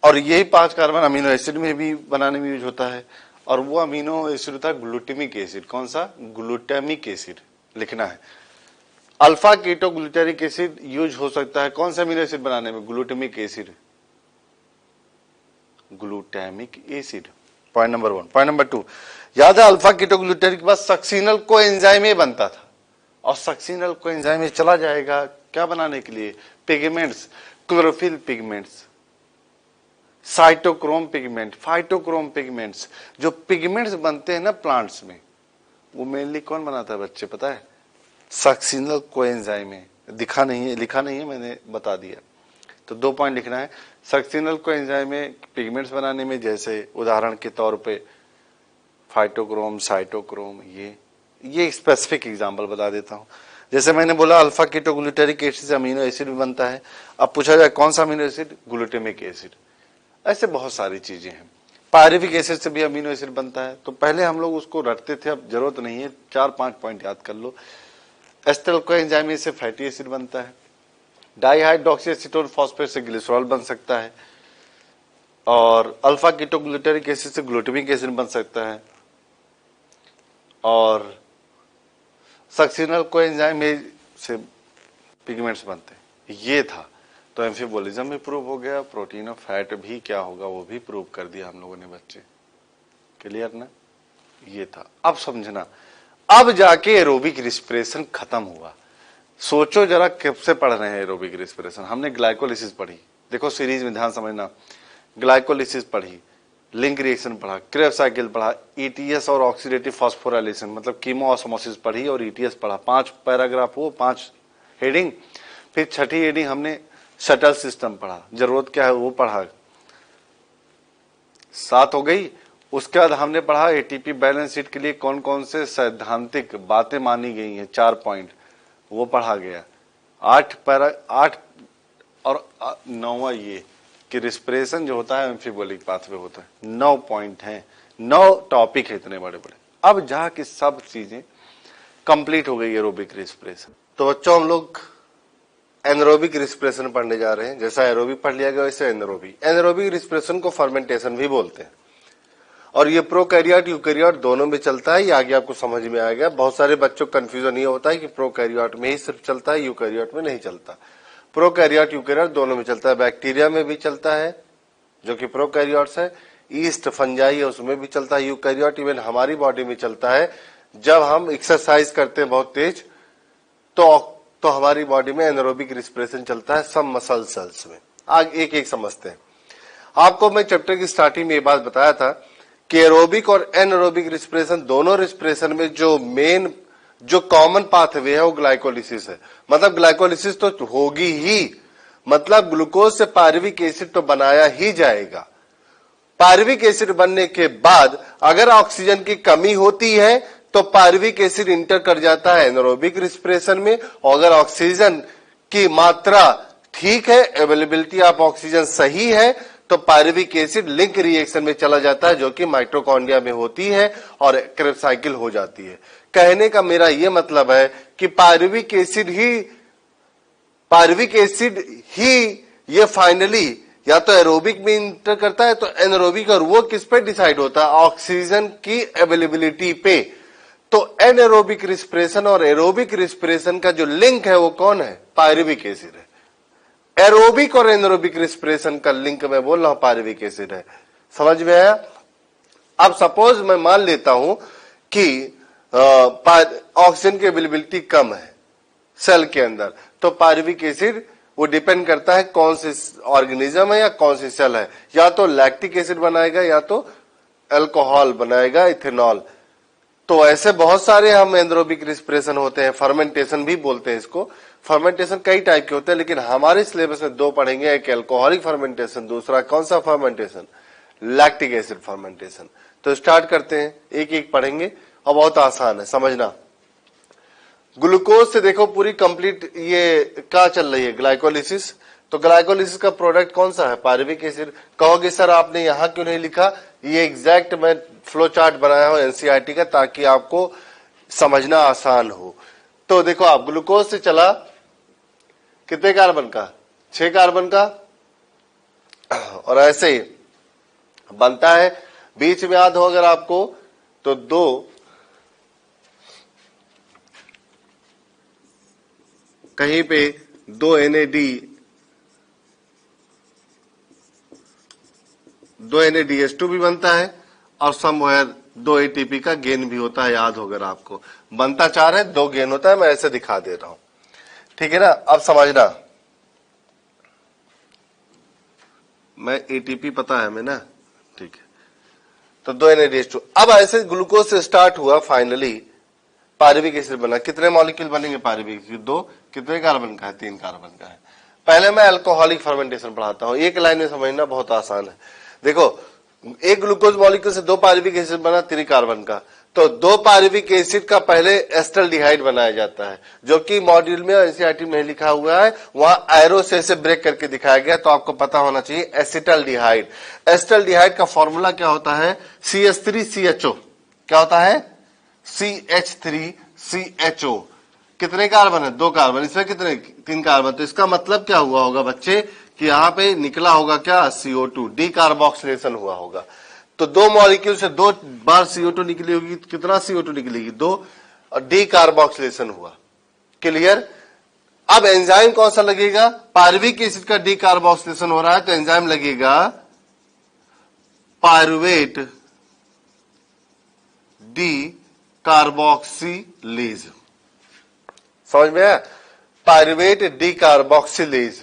और यही 5 कार्बन अमीनो एसिड में भी बनाने में यूज होता है। और वो अमीनो एसिड होता है ग्लूटामिक एसिड। कौन सा? ग्लूटामिक एसिड लिखना है। अल्फा कीटोग्लूटारिक एसिड यूज हो सकता है कौन सा अमीनो एसिड बनाने में? Glutamic acid, glutamic acid. Point number 1। Point number 2, याद है अल्फा कीटोग्लूटारिक के बाद सक्सिनल कोएंजाइम में बनता था, और सक्सिनल कोएंजाइम में चला जाएगा क्या बनाने के लिए? Pigments, chlorophyll pigments, cytochrome pigment, phytochrome pigments. जो पिगमेंट्स बनते हैं ना प्लांट्स में, वो मेनली कौन बनाता है बच्चे पता है? सक्सिनल कोएंजाइम में। लिखा नहीं है मैंने, बता दिया। तो 2 पॉइंट लिखना है। सक्सिनल कोएंजाइम में पिगमेंट्स बनाने में, जैसे उदाहरण के तौर पे फाइटोक्रोम, साइटोक्रोम, ये स्पेसिफिक एग्जांपल बता देता हूं। जैसे मैंने बोला अल्फा कीटोग्लूटारिक एसिड से अमीनो एसिड भी बनता है। अब पूछा जाए कौन सा अमीनो एसिड? Glutamic acid. ऐसे बहुत सारी चीजें हैं। पायरुविक एसिड से भी अमीनो एसिड बनता है। तो पहले हम लोग उसको रटते थे, अब जरूरत नहीं है, 4-5 पॉइंट याद कर लो। एस्टाइल कोएंजाइम से फैटी एसिड बनता है, डाईहाइड्रोक्सी एसीटोन फॉस्फेट से ग्लिसरॉल बन सकता है, और अल्फा कीटोग्लूटारिक एसिड से ग्लूटामिक एसिड बन सकता है, और सक्सिनल कोएंजाइम से पिगमेंट्स बनते हैं। ये था, तो एम्फीबोलिज्म भी प्रूव हो गया, प्रोटीन और फैट भी क्या होगा वो भी प्रूव कर दिया हम लोगों ने बच्चे। क्लियर ना? ये था। अब समझना, अब जाके एरोबिक रिस्पिरेशन खत्म हुआ। सोचो जरा कब से पढ़ रहे हैं एरोबिक रिस्पिरेशन। हमने ग्लाइकोलिसिस पढ़ी, देखो सीरीज में ध्यान समझना, ग्लाइकोलिसिस पढ़ी, लिंक रिएक्शन पढ़ा, क्रेब्स साइकिल पढ़ा, ईटीएस और ऑक्सीडेटिव फास्फोराइलेशन मतलब कीमो ऑस्मोसिस पढ़ी और ईटीएस पढ़ा। 5 पैराग्राफ हो, 5 हेडिंग। फिर छठी हेडिंग हमने शटल सिस्टम पढ़ा, जरूरत क्या है वो पढ़ा, 7 हो गई। उसके बाद हमने पढ़ा एटीपी बैलेंस शीट के लिए कौन कौन से सैद्धांतिक बातें मानी गई हैं, 4 पॉइंट वो पढ़ा गया। 8 और 9वां ये कि रिस्पिरेशन जो होता है एम्फीबोलिक पाथवे होता है। 9 पॉइंट हैं, 9 टॉपिक है इतने बड़े बड़े। अब जहां की सब चीजें कंप्लीट हो गई एरोबिक रिस्पिरेशन, तो बच्चों हम लोग एनारोबिक रिस्पिरेशन पढ़ने जा रहे हैं। जैसा एरोबिक पढ़ लिया गया वैसे एनारोबिक रिस्पिरेशन को फर्मेंटेशन भी बोलते हैं, और ये प्रोकैरियोट यूकैरियोट दोनों में चलता है। ये आगे आपको समझ में आ गया। बहुत सारे बच्चों को कंफ्यूजन ये होता है कि प्रोकैरियोट में ही सिर्फ चलता है, यूकैरियोट में नहीं चलता। प्रोकैरियोट यूकैरियोट दोनों में चलता है। बैक्टीरिया में भी चलता है जो कि प्रोकैरियोट्स है, ईस्ट फंजाई है उसमें भी चलता है यूकैरियोट। इवन हमारी बॉडी में चलता है। जब हम एक्सरसाइज करते हैं बहुत तेज तो हमारी बॉडी में एनारोबिक रिस्पिरेशन चलता है सब मसल सेल्स में। आगे एक एक समझते हैं। आपको मैं चैप्टर की स्टार्टिंग में ये बात बताया था कि एरोबिक और एनारोबिक रिस्पिरेशन दोनों रिस्पिरेशन में जो कॉमन पाथवे है वो ग्लाइकोलिसिस है। मतलब ग्लाइकोलिसिस तो होगी ही, मतलब ग्लूकोज से पायरुविक एसिड तो बनाया ही जाएगा। पायरुविक एसिड बनने के बाद अगर ऑक्सीजन की कमी होती है तो पायरुविक एसिड इंटर कर जाता है एनारोबिक रिस्पिरेशन में, और अगर ऑक्सीजन की मात्रा ठीक है, अवेलेबिलिटी ऑफ ऑक्सीजन सही है, तो पायरुविक एसिड लिंक रिएक्शन में चला जाता है जो कि माइटोकॉन्ड्रिया में होती है और क्रेब्स साइकिल हो जाती है। कहने का मेरा यह मतलब है कि पायरुविक एसिड ही ये फाइनली या तो एरोबिक में इंटर करता है तो एनारोबिक, और वो किस पे डिसाइड होता है? ऑक्सीजन की अवेलेबिलिटी पे। तो एनारोबिक रिस्पिरेशन और एरोबिक रिस्पिरेशन का जो लिंक है वो कौन है? पायरुविक एसिड है। एरोबिक और एनारोबिक रिस्पिरेशन का लिंक मैं बोल रहा हूं पायरुविक एसिड है। समझ में आया? अब सपोज मैं मान लेता हूं कि ऑक्सीजन की अवेलेबिलिटी कम है सेल के अंदर, तो पायरुविक एसिड वो डिपेंड करता है कौन से ऑर्गेनिज्म है या कौन सी सेल है। या तो लैक्टिक एसिड बनाएगा या तो अल्कोहल बनाएगा, इथेनॉल। तो ऐसे बहुत सारे हम एनारोबिक रिस्पिरेशन होते हैं, फर्मेंटेशन भी बोलते हैं इसको। फर्मेंटेशन कई टाइप के होते हैं, लेकिन हमारे सिलेबस में 2 पढ़ेंगे, एक अल्कोहलिक फर्मेंटेशन, दूसरा कौन सा फर्मेंटेशन? Lactic acid fermentation. तो स्टार्ट करते हैं, एक एक पढ़ेंगे और बहुत आसान है समझना। ग्लूकोज से देखो पूरी कंप्लीट ये क्या चल रही है? ग्लाइकोलिसिस। तो ग्लाइकोलिसिस का प्रोडक्ट कौन सा है? Pyruvic acid. कहोगे सर आपने यहां क्यों नहीं लिखा? ये एग्जैक्ट मैं फ्लो चार्ट बनाया हूं एनसीईआरटी का ताकि आपको समझना आसान हो। तो देखो आप ग्लूकोज से चला कितने कार्बन का? 6 कार्बन का, और ऐसे ही बनता है। बीच में याद हो अगर आपको तो 2 कहीं पे 2 NADH2 भी बनता है और समवेयर 2 ATP का गेन भी होता है। याद होगा आपको, बनता 4 है, 2 गेन होता है। मैं ऐसे दिखा दे रहा हूं, ठीक है ना? अब समझना, मैं ATP पता है मैं ना, ठीक है। तो 2 NADH2। अब ऐसे ग्लूकोज से स्टार्ट हुआ, फाइनली पायरुविक एसिड बना। कितने मॉलिक्यूल बनेंगे पायरुविक एसिड? 2। कितने कार्बन का है? 3 कार्बन का है। पहले मैं अल्कोहलिक फर्मेंटेशन पढ़ाता हूं, एक लाइन में समझना, बहुत आसान है। देखो एक ग्लूकोज मॉलिक्यूल से 2 पायरुविक एसिड बना 3 कार्बन का, तो 2 पायरुविक एसिड का पहले एसिटाल्डिहाइड बनाया जाता है, जो कि मॉड्यूल में एनसीईआरटी में लिखा हुआ है, वहां एरो से इसे ब्रेक करके दिखाया गया, तो आपको पता होना चाहिए एसिटाल्डिहाइड। एसिटाल्डिहाइड का फॉर्मूला क्या होता है? CH3CHO। क्या होता है? CH3CHO। कितने कार्बन है? 2 कार्बन, इसमें कितने? 3 कार्बन। तो इसका मतलब क्या हुआ होगा बच्चे कि यहाँ पे निकला होगा क्या? CO2, डी कार्बोक्सिलेशन हुआ होगा। तो 2 मॉलिक्यूल से 2 बार CO2 निकली होगी, तो कितना CO2 निकलेगी? 2, और डी कार्बोक्सिलेशन हुआ। क्लियर? अब एंजाइम कौन सा लगेगा? पायरुविक एसिड का डी कार्बोक्सिलेशन हो रहा है तो एंजाइम लगेगा पायरुवेट डी कार्बोक्सिलेज। समझ में आया? पायरुवेट डी कार्बोक्सिलेज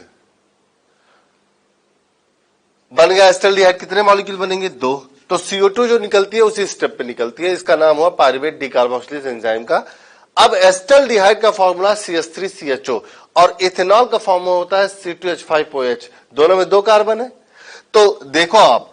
बन गया। एस्टल्डिहाइड कितने मॉलिक्यूल बनेंगे? 2। तो CO2 जो निकलती है उसी स्टेप पे निकलती है, इसका नाम हुआ पायरुवेट डी कार्बोक्सिलेज एंजाइम का। अब एस्टल्डिहाइड का फॉर्मूला CH3CHO और इथेनॉल का फॉर्मूला होता है C2H5OH। दोनों में 2 कार्बन है। तो देखो आप,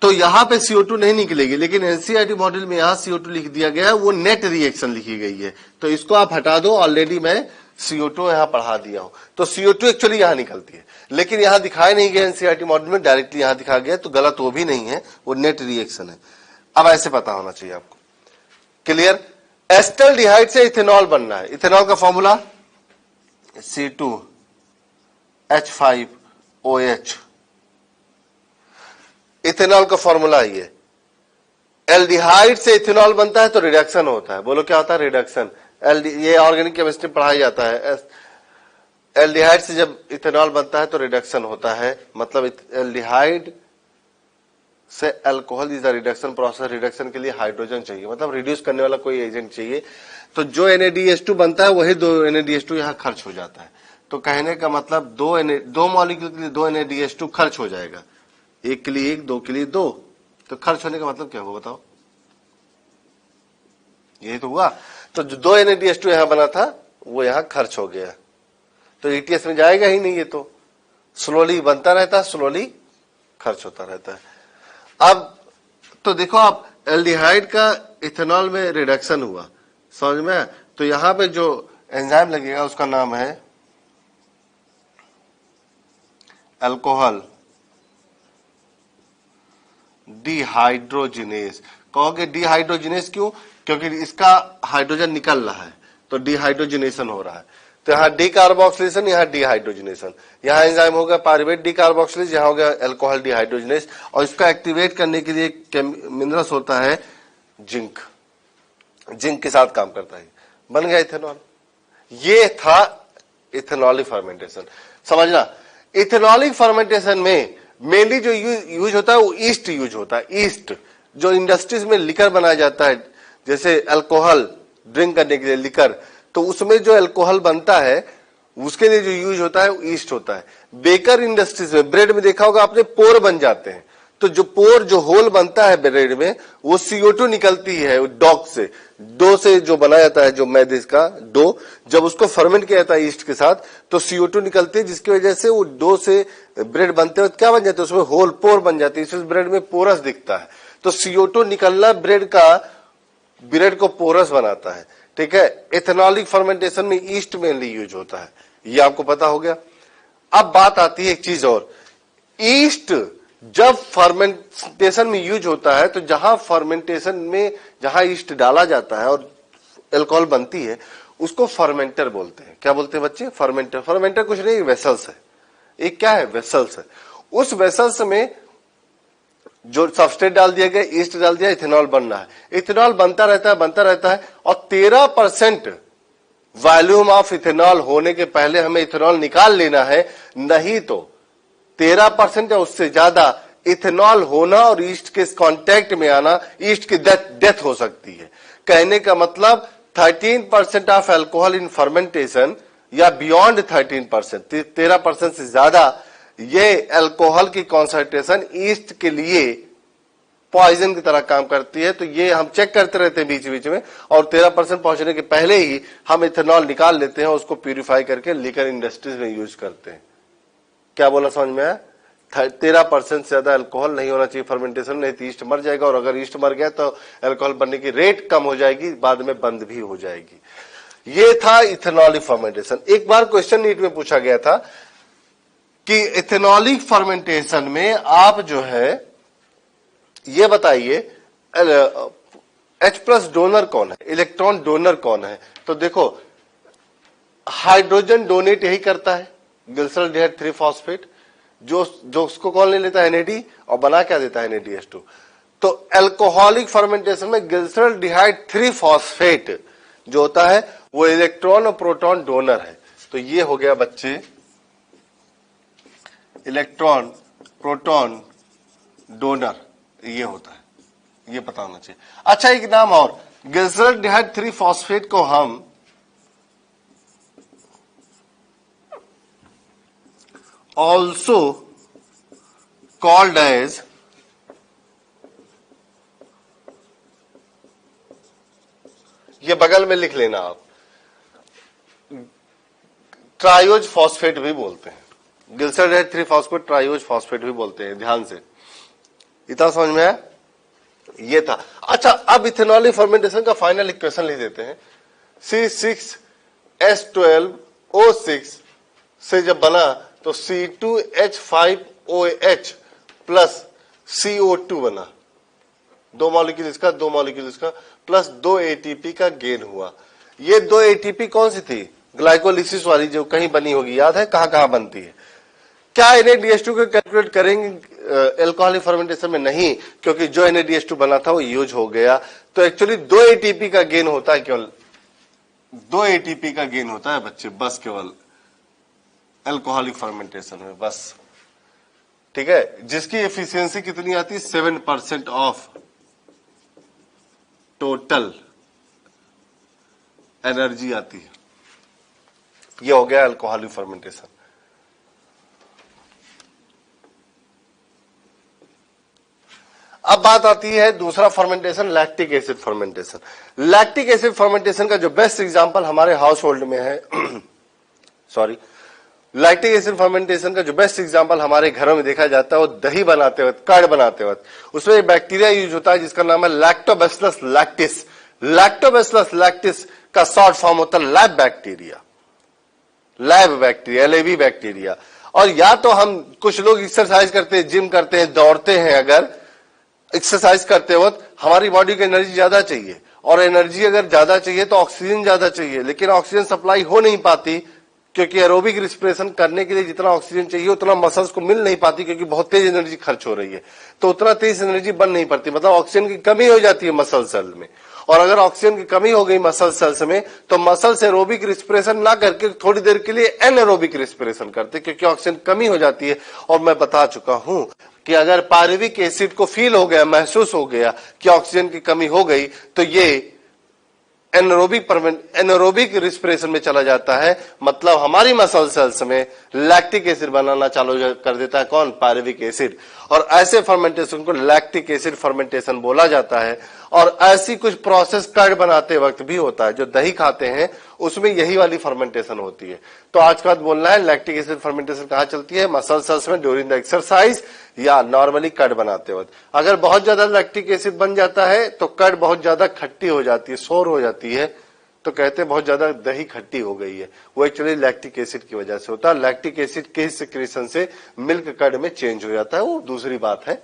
तो यहां पे CO2 नहीं निकलेगी, लेकिन एनसीईआरटी मॉड्यूल में यहां CO2 लिख दिया गया है, वो नेट रिएक्शन लिखी गई है। तो इसको आप हटा दो, ऑलरेडी मैं CO2 यहां पढ़ा दिया हूं। तो CO2 एक्चुअली यहां निकलती है, लेकिन यहां दिखाया नहीं गया एनसीईआरटी मॉड्यूल में, डायरेक्टली यहां दिखा गया, तो गलत वो भी नहीं है, वो नेट रिएक्शन है। अब ऐसे पता होना चाहिए आपको। क्लियर? एस्टल्डिहाइड से इथेनॉल बनना है। इथेनॉल का फॉर्मूला C2H5OH। इथेनॉल का फॉर्मूला ये। एल्डिहाइड से इथेनॉल बनता है तो रिडक्शन होता है। बोलो क्या होता है? रिडक्शन। ये ऑर्गेनिक केमिस्ट्री पढ़ाया जाता है। एल्डिहाइड से जब इथेनॉल बनता है तो रिडक्शन होता है, मतलब एल्डिहाइड से alcohol is the reduction process. Reduction के लिए हाइड्रोजन चाहिए, मतलब रिड्यूस करने वाला कोई एजेंट चाहिए। तो जो NADH2 बनता है वही 2 NADH2 यहां खर्च हो जाता है। तो कहने का मतलब 2 मॉलिक्यूल के लिए 2 NADH2 खर्च हो जाएगा। 1 के लिए 1, 2 के लिए 2। तो खर्च होने का मतलब क्या हुआ बताओ? यही तो हुआ। तो जो 2 NADH2 यहां बना था वो यहां खर्च हो गया, तो ETS में जाएगा ही नहीं। ये तो स्लोली बनता रहता है, स्लोली खर्च होता रहता है। अब तो देखो आप, एल्डिहाइड का इथेनॉल में रिडक्शन हुआ, समझ में? तो यहां पे जो एंजाइम लगेगा उसका नाम है अल्कोहल डिहाइड्रोजिनेज। कहोगे डिहाइड्रोजिनेज क्यों? क्योंकि इसका हाइड्रोजन निकल रहा है तो डिहाइड्रोजिनेशन हो रहा है। तो यहाँ डी कार्बोक्सिलेशन, यहाँ डिहाइड्रोजिनेशन। यहाँ एंजाइम होगा पायरुवेट डी कार्बोक्सिलेज, यहाँ होगा अल्कोहल डिहाइड्रोजिनेज। और इसका एक्टिवेट करने के लिए मिनरल्स होता है जिंक। जिंक के साथ काम करता है, बन गया इथेनॉल। ये था इथेनॉलिक फर्मेंटेशन। समझना, इथेनॉलिक फर्मेंटेशन में मेनली जो यूज होता है वो ईस्ट यूज होता है। ईस्ट जो इंडस्ट्रीज में लिकर बनाया जाता है, जैसे अल्कोहल ड्रिंक करने के लिए लिकर, तो उसमें जो अल्कोहल बनता है उसके लिए जो यूज होता है वो ईस्ट होता है। बेकर इंडस्ट्रीज में, ब्रेड में देखा होगा आपने, पोर बन जाते हैं। तो जो पोर, जो होल बनता है ब्रेड में, वो CO2 निकलती है डॉग से, डो से जो बनाया जाता है, जो मैदे का डो, जब उसको फर्मेंट किया जाता है ईस्ट के साथ तो CO2 निकलती है, जिसकी वजह से वो डो से ब्रेड बनते हैं। क्या बन जाते हैं? उसमें होल पोर बन जाती है, इसमें ब्रेड में पोरस दिखता है। तो CO2 निकलना ब्रेड को पोरस बनाता है। ठीक है? इथेनॉलिक फर्मेंटेशन में ईस्ट मेनली यूज होता है, ये आपको पता हो गया। अब बात आती है एक चीज और, ईस्ट जब फर्मेंटेशन में यूज होता है तो जहां फर्मेंटेशन में जहां ईस्ट डाला जाता है और अल्कोहल बनती है उसको फर्मेंटर बोलते हैं। क्या बोलते हैं बच्चे? फर्मेंटर। फर्मेंटर कुछ नहीं, वेसल्स है। एक क्या है? वेसल्स है। उस वेसल्स में जो सबस्ट्रेट डाल दिया गया, ईस्ट डाल दिया, इथेनॉल बनना है। इथेनॉल बनता रहता है और 13% वॉल्यूम ऑफ इथेनॉल होने के पहले हमें इथेनॉल निकाल लेना है, नहीं तो 13% या उससे ज्यादा इथेनॉल होना और ईस्ट के कांटेक्ट में आना, ईस्ट की डेथ हो सकती है। कहने का मतलब 13% ऑफ अल्कोहल इन फर्मेंटेशन या बियॉन्ड 13%, 13% से ज्यादा ये अल्कोहल की कॉन्सेंट्रेशन ईस्ट के लिए पॉइजन की तरह काम करती है। तो ये हम चेक करते रहते हैं बीच बीच में, और 13% पहुंचने के पहले ही हम इथेनॉल निकाल लेते हैं, उसको प्यूरिफाई करके लिकर इंडस्ट्रीज में यूज करते हैं। क्या बोला समझ में आया? 13% से ज्यादा अल्कोहल नहीं होना चाहिए फर्मेंटेशन, नहीं तो ईस्ट मर जाएगा, और अगर ईस्ट मर गया तो अल्कोहल बनने की रेट कम हो जाएगी, बाद में बंद भी हो जाएगी। ये था इथेनॉलिक फर्मेंटेशन। एक बार क्वेश्चन नीट में पूछा गया था कि इथेनॉलिक फर्मेंटेशन में आप जो है ये बताइए H+ डोनर कौन है, इलेक्ट्रॉन डोनर कौन है? तो देखो हाइड्रोजन डोनेट यही करता है, ग्लिसरॉल्डिहाइड 3 फॉस्फेट, जो उसको कौन ले लेता है, NAD, और बना क्या देता है, NADH2। तो अल्कोहलिक फर्मेंटेशन में ग्लिसरॉल्डिहाइड 3 फॉस्फेट जो होता है वो इलेक्ट्रॉन और प्रोटॉन डोनर है। तो ये हो गया बच्चे इलेक्ट्रॉन प्रोटॉन डोनर, ये होता है, ये पता होना चाहिए। अच्छा, एक नाम और, ग्लिसरॉल्डिहाइड 3 फॉस्फेट को हम also called as ये बगल में लिख लेना आप, ट्रायोज फॉस्फेट भी बोलते हैं, ग्लिसरॉल्डिहाइड 3 फॉस्फेट ट्रायोज फॉस्फेट भी बोलते हैं, ध्यान से, इतना समझ में आया, ये था। अच्छा, अब इथेनॉलिक फर्मेंटेशन का फाइनल इक्वेशन लिख देते हैं। C6H12O6 से जब बना तो C2H5OH प्लस CO2 बना, 2 मॉलिक्यूल इसका 2 मॉलिक्यूल इसका, प्लस 2 ATP का गेन हुआ। ये 2 ATP कौन सी थी, ग्लाइकोलिसिस वाली, जो कहीं बनी होगी, याद है कहां कहां बनती है? क्या NADH2 को कैलकुलेट करेंगे अल्कोहलिक फर्मेंटेशन में? नहीं, क्योंकि जो NADH2 बना था वो यूज हो गया। तो एक्चुअली 2 ATP का गेन होता है, केवल 2 ATP का गेन होता है बच्चे, बस केवल अल्कोहलिक फर्मेंटेशन में, बस, ठीक है, जिसकी एफिशिएंसी कितनी आती है, 7% ऑफ टोटल एनर्जी आती है। ये हो गया अल्कोहलिक फर्मेंटेशन। अब बात आती है दूसरा fermentation, lactic acid fermentation. Lactic acid fermentation का जो बेस्ट एग्जांपल हमारे हाउस होल्ड में है सॉरी, लैक्टिक एसिड फर्मेंटेशन का जो बेस्ट एग्जांपल हमारे घरों में देखा जाता है वो दही बनाते वक्त, कर्ड बनाते वक्त, उसमें एक बैक्टीरिया यूज होता है जिसका नाम है लैक्टोबैसिलस लैक्टिस। लैक्टोबैसिलस लैक्टिस का शॉर्ट फॉर्म होता है lab bacteria, lab bacteria, LAB bacteria. और या तो हम, कुछ लोग एक्सरसाइज करते हैं, जिम करते हैं, दौड़ते हैं, अगर एक्सरसाइज करते वक्त हमारी बॉडी को एनर्जी ज्यादा चाहिए, और एनर्जी अगर ज्यादा चाहिए तो ऑक्सीजन ज्यादा चाहिए, लेकिन ऑक्सीजन सप्लाई हो नहीं पाती, क्योंकि एरोबिक रिस्पिरेशन करने के लिए जितना ऑक्सीजन चाहिए उतना मसल्स को मिल नहीं पाती, क्योंकि बहुत तेज एनर्जी खर्च हो रही है, तो उतना तेज एनर्जी बन नहीं पड़ती, मतलब ऑक्सीजन की कमी हो जाती है मसल सेल में। और अगर ऑक्सीजन की कमी हो गई मसल सेल्स में, तो मसल से एरोबिक रिस्पिरेशन ना करके थोड़ी देर के लिए एनएरोबिक रिस्पिरेशन करते, क्योंकि ऑक्सीजन कमी हो जाती है। और मैं बता चुका हूं कि अगर पायरुविक एसिड को फील हो गया, महसूस हो गया कि ऑक्सीजन की कमी हो गई, तो ये एनएरोबिक रिस्पिरेशन में चला जाता है, मतलब हमारी मसल सेल्स में लैक्टिक एसिड बनाना चालू कर देता है, कौन, पायरुविक एसिड। और ऐसे फर्मेंटेशन को लैक्टिक एसिड फर्मेंटेशन बोला जाता है। और ऐसी कुछ प्रोसेस कर्ड बनाते वक्त भी होता है, जो दही खाते हैं उसमें यही वाली फर्मेंटेशन होती है। तो आज का बात बोलना है, लैक्टिक एसिड फर्मेंटेशन कहां चलती है, मसल सेल्स में ड्यूरिंग द एक्सरसाइज या नॉर्मली कर्ड बनाते वक्त। अगर बहुत ज्यादा लैक्टिक एसिड बन जाता है तो कर्ड बहुत ज्यादा खट्टी हो जाती है, सोर हो जाती है, तो कहते हैं बहुत ज्यादा दही खट्टी हो गई है, वो एक्चुअली लैक्टिक एसिड की वजह से होता है। लैक्टिक एसिड के सिक्रेशन से मिल्क कर्ड में चेंज हो जाता है, वो दूसरी बात है,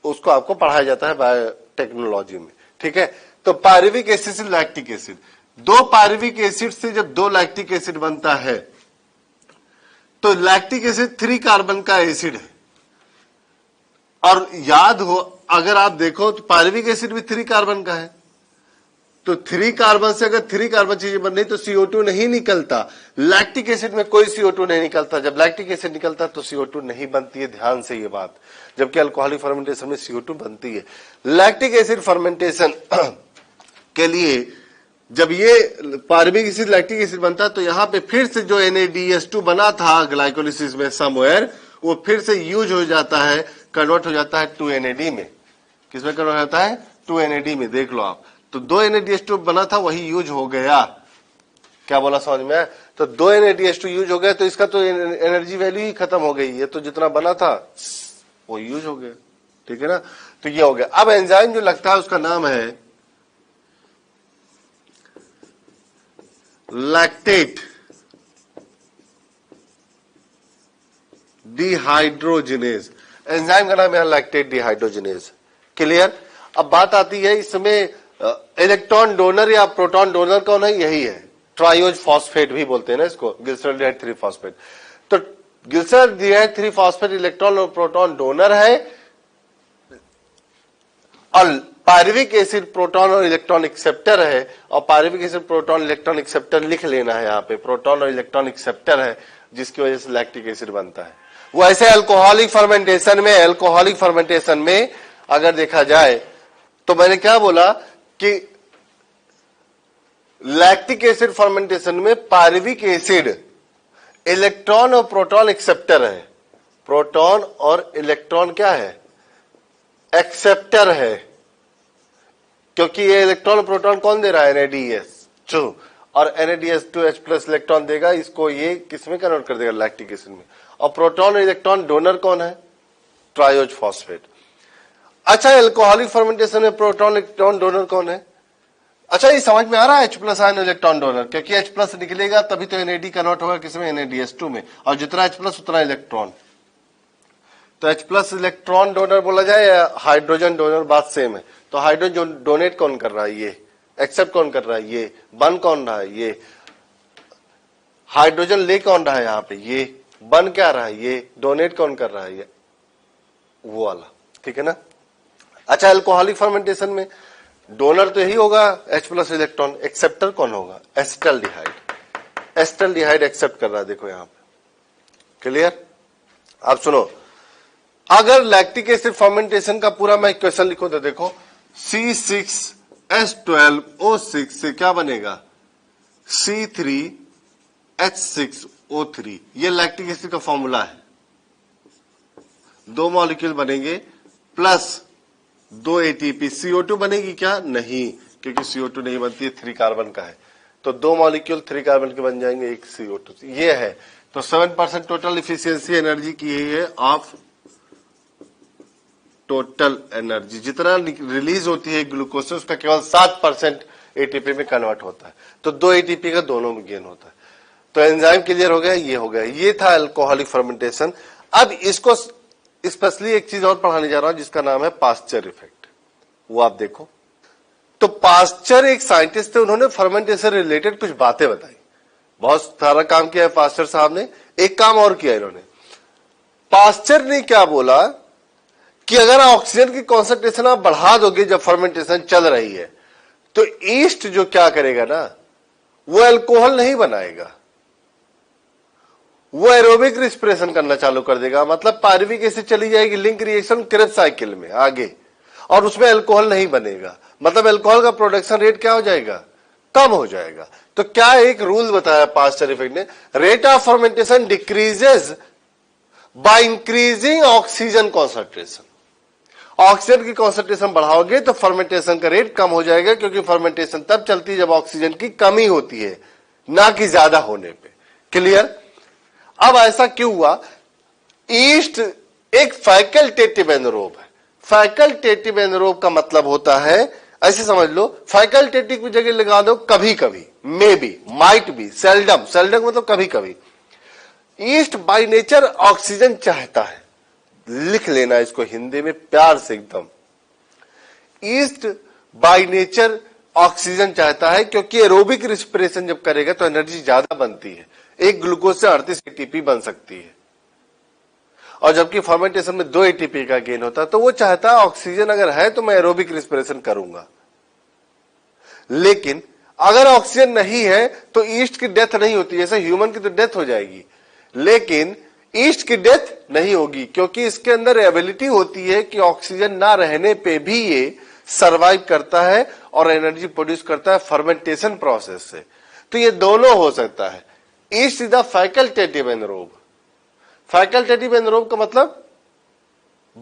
उसको आपको पढ़ाया जाता है बायोटेक्नोलॉजी में, ठीक है। तो पायरुविक एसिड से लैक्टिक एसिड, 2 पायरुविक एसिड से जब 2 लैक्टिक एसिड बनता है तो लैक्टिक एसिड 3 कार्बन का एसिड है। और याद हो, अगर आप देखो तो पायरुविक एसिड भी 3 कार्बन का है, तो 3 कार्बन से अगर 3 कार्बन चीजें बन रही तो CO2 नहीं निकलता। लैक्टिक एसिड में कोई CO2 नहीं निकलता, जब लैक्टिक एसिड निकलता तो CO2 नहीं बनती है, ध्यान से ये बात, जबकि अल्कोहलिक फर्मेंटेशन में CO2 बनती है। लैक्टिक एसिड फर्मेंटेशन के लिए जब ये पायरुविक एसिड लैक्टिक एसिड बनता है तो यहां पे फिर से जो NADH2 बना था ग्लाइकोलिसिस में समवेयर, वो फिर से यूज हो जाता है, कन्वर्ट हो जाता है 2NAD में। किसमें कन्वर्ट होता है, 2NAD में, देख लो आप। तो 2 NADH2 बना था वही यूज हो गया, क्या बोला समझ में? तो 2 NADH2 यूज हो गया, तो इसका तो एनर्जी वैल्यू ही खत्म हो गई, ये तो जितना बना था वो यूज हो गया, ठीक है ना। तो ये हो गया। अब एंजाइम जो लगता है उसका नाम है लैक्टेट डिहाइड्रोजिनेज, एंजाइम का नाम है लैक्टेट डिहाइड्रोजिनेज, क्लियर। अब बात आती है इसमें इलेक्ट्रॉन डोनर या प्रोटॉन डोनर कौन है, यही है, ट्रायोज फॉस्फेट भी बोलते हैं ना इसको, ग्लिसरॉल्डिहाइड 3 फॉस्फेट। तो ग्लिसरॉल्डिहाइड 3 फॉस्फेट इलेक्ट्रॉन और प्रोटॉन डोनर है, और पायरुविक एसिड प्रोटॉन और इलेक्ट्रॉन एक्सेप्टर है। और pyruvic acid proton electron acceptor लिख लेना है, यहाँ पे प्रोटॉन और इलेक्ट्रॉन एक्सेप्टर है, जिसकी वजह से लैक्टिक एसिड बनता है। वो ऐसे अल्कोहलिक फर्मेंटेशन में अगर देखा जाए तो मैंने क्या बोला कि लैक्टिक एसिड फर्मेंटेशन में पायरुविक एसिड इलेक्ट्रॉन और प्रोटॉन एक्सेप्टर है, प्रोटॉन और इलेक्ट्रॉन क्या है, एक्सेप्टर है, क्योंकि ये इलेक्ट्रॉन और प्रोटॉन कौन दे रहा है, NADS2, और NADS2 H+ इलेक्ट्रॉन देगा, इसको ये किसमें कन्वर्ट कर देगा, लैक्टिक एसिड में। और प्रोटॉन और इलेक्ट्रॉन डोनर कौन है, ट्रायोज फॉस्फेट। अच्छा, एल्कोहलिक फर्मेंटेशन में प्रोटॉन इलेक्ट्रॉन डोनर कौन है? अच्छा, ये समझ में आ रहा है, H+ आयन इलेक्ट्रॉन डोनर, क्योंकि H+ निकलेगा तभी तो NAD कन्वर्ट होगा किसमें, NADS2 में, और जितना H+ उतना इलेक्ट्रॉन। तो H+ इलेक्ट्रॉन डोनर बोला जाए या हाइड्रोजन डोनर, बात सेम है। तो हाइड्रोजन डोनेट कौन कर रहा है, ये। एक्सेप्ट कौन कर रहा है, ये। बन कौन रहा है, ये। हाइड्रोजन ले कौन रहा है यहाँ पे, ये। बन क्या रहा है, ये। डोनेट कौन कर रहा है, ये, वो वाला, ठीक है ना। अच्छा, अल्कोहलिक फर्मेंटेशन में डोनर तो यही होगा H+ इलेक्ट्रॉन, एक्सेप्टर कौन होगा, एसिटाल्डिहाइड। एसिटाल्डिहाइड एक्सेप्ट कर रहा है, देखो यहाँ पे, क्लियर। अब सुनो, अगर लैक्टिक एसिड फर्मेंटेशन का पूरा मैं इक्वेशन लिखूं तो देखो, C6H12O6 से क्या बनेगा, C3H6O3, ये लैक्टिक एसिड का फॉर्मूला है। 2 मॉलिक्यूल बनेंगे प्लस 2 ATP, CO2 बनेगी क्या, नहीं, क्योंकि CO2 नहीं बनती है, 3 कार्बन का है। तो 2 मॉलिक्यूल 3 कार्बन के बन जाएंगे, 1 CO2, ये है। तो 7% टोटल इफिशियंसी एनर्जी की है ऑफ टोटल एनर्जी, जितना रिलीज होती है ग्लूकोज से उसका केवल 7% ATP में कन्वर्ट होता है। तो 2 ATP का दोनों में गेन होता है। तो एंजाइम क्लियर हो गया, ये हो गया, ये था अल्कोहलिक फर्मेंटेशन। अब इसको स्पेशली एक चीज और पढ़ाने जा रहा हूं जिसका नाम है पास्चर इफेक्ट, वो आप देखो। तो पास्चर एक साइंटिस्ट थे, उन्होंने फर्मेंटेशन रिलेटेड कुछ बातें बताई, बहुत सारा काम किया है पास्चर साहब ने। एक काम और किया इन्होंने, पास्चर ने क्या बोला कि अगर ऑक्सीजन की कॉन्सेंट्रेशन आप बढ़ा दोगे जब फर्मेंटेशन चल रही है, तो ईस्ट जो क्या करेगा ना, वो अल्कोहल नहीं बनाएगा, वो एरोबिक रिस्पिरेशन करना चालू कर देगा। मतलब पायरुविक एसिड चली जाएगी लिंक रिएक्शन क्रेब्स साइकिल में आगे, और उसमें अल्कोहल नहीं बनेगा। मतलब अल्कोहल का प्रोडक्शन रेट क्या हो जाएगा, कम हो जाएगा। तो क्या एक रूल बताया पास्चर इफेक्ट ने, rate of fermentation decreases by increasing oxygen concentration. Oxygen की कॉन्सेंट्रेशन बढ़ाओगे तो फर्मेंटेशन का रेट कम हो जाएगा, क्योंकि फर्मेंटेशन तब चलती है जब ऑक्सीजन की कमी होती है, ना कि ज्यादा होने पे। क्लियर। अब ऐसा क्यों हुआ, ईस्ट एक फैकल्टेटिव एनरोब है। फैकल्टेटिव एनरोब का मतलब होता है, ऐसे समझ लो, फैकल्टेटिव की जगह लगा दो कभी कभी, may be, might be, seldom. Seldom मतलब कभी कभी। ईस्ट बाय नेचर ऑक्सीजन चाहता है, लिख लेना इसको हिंदी में प्यार से एकदम। ईस्ट बाय नेचर ऑक्सीजन चाहता है, क्योंकि एरोबिक रिस्पिरेशन जब करेगा तो एनर्जी ज्यादा बनती है। एक ग्लूकोज से 38 ATP बन सकती है, और जबकि फर्मेंटेशन में 2 ATP का गेन होता है। तो वो चाहता है ऑक्सीजन अगर है तो मैं एरोबिक रिस्पिरेशन करूंगा। लेकिन अगर ऑक्सीजन नहीं है तो ईस्ट की डेथ नहीं होती, जैसे ह्यूमन की तो डेथ हो जाएगी, लेकिन ईस्ट की डेथ नहीं होगी, क्योंकि इसके अंदर एबिलिटी होती है कि ऑक्सीजन ना रहने पे भी ये सरवाइव करता है और एनर्जी प्रोड्यूस करता है फर्मेंटेशन प्रोसेस से। तो ये दोनों हो सकता है। Yeast is the facultative anaerobe. Facultative anaerobe का मतलब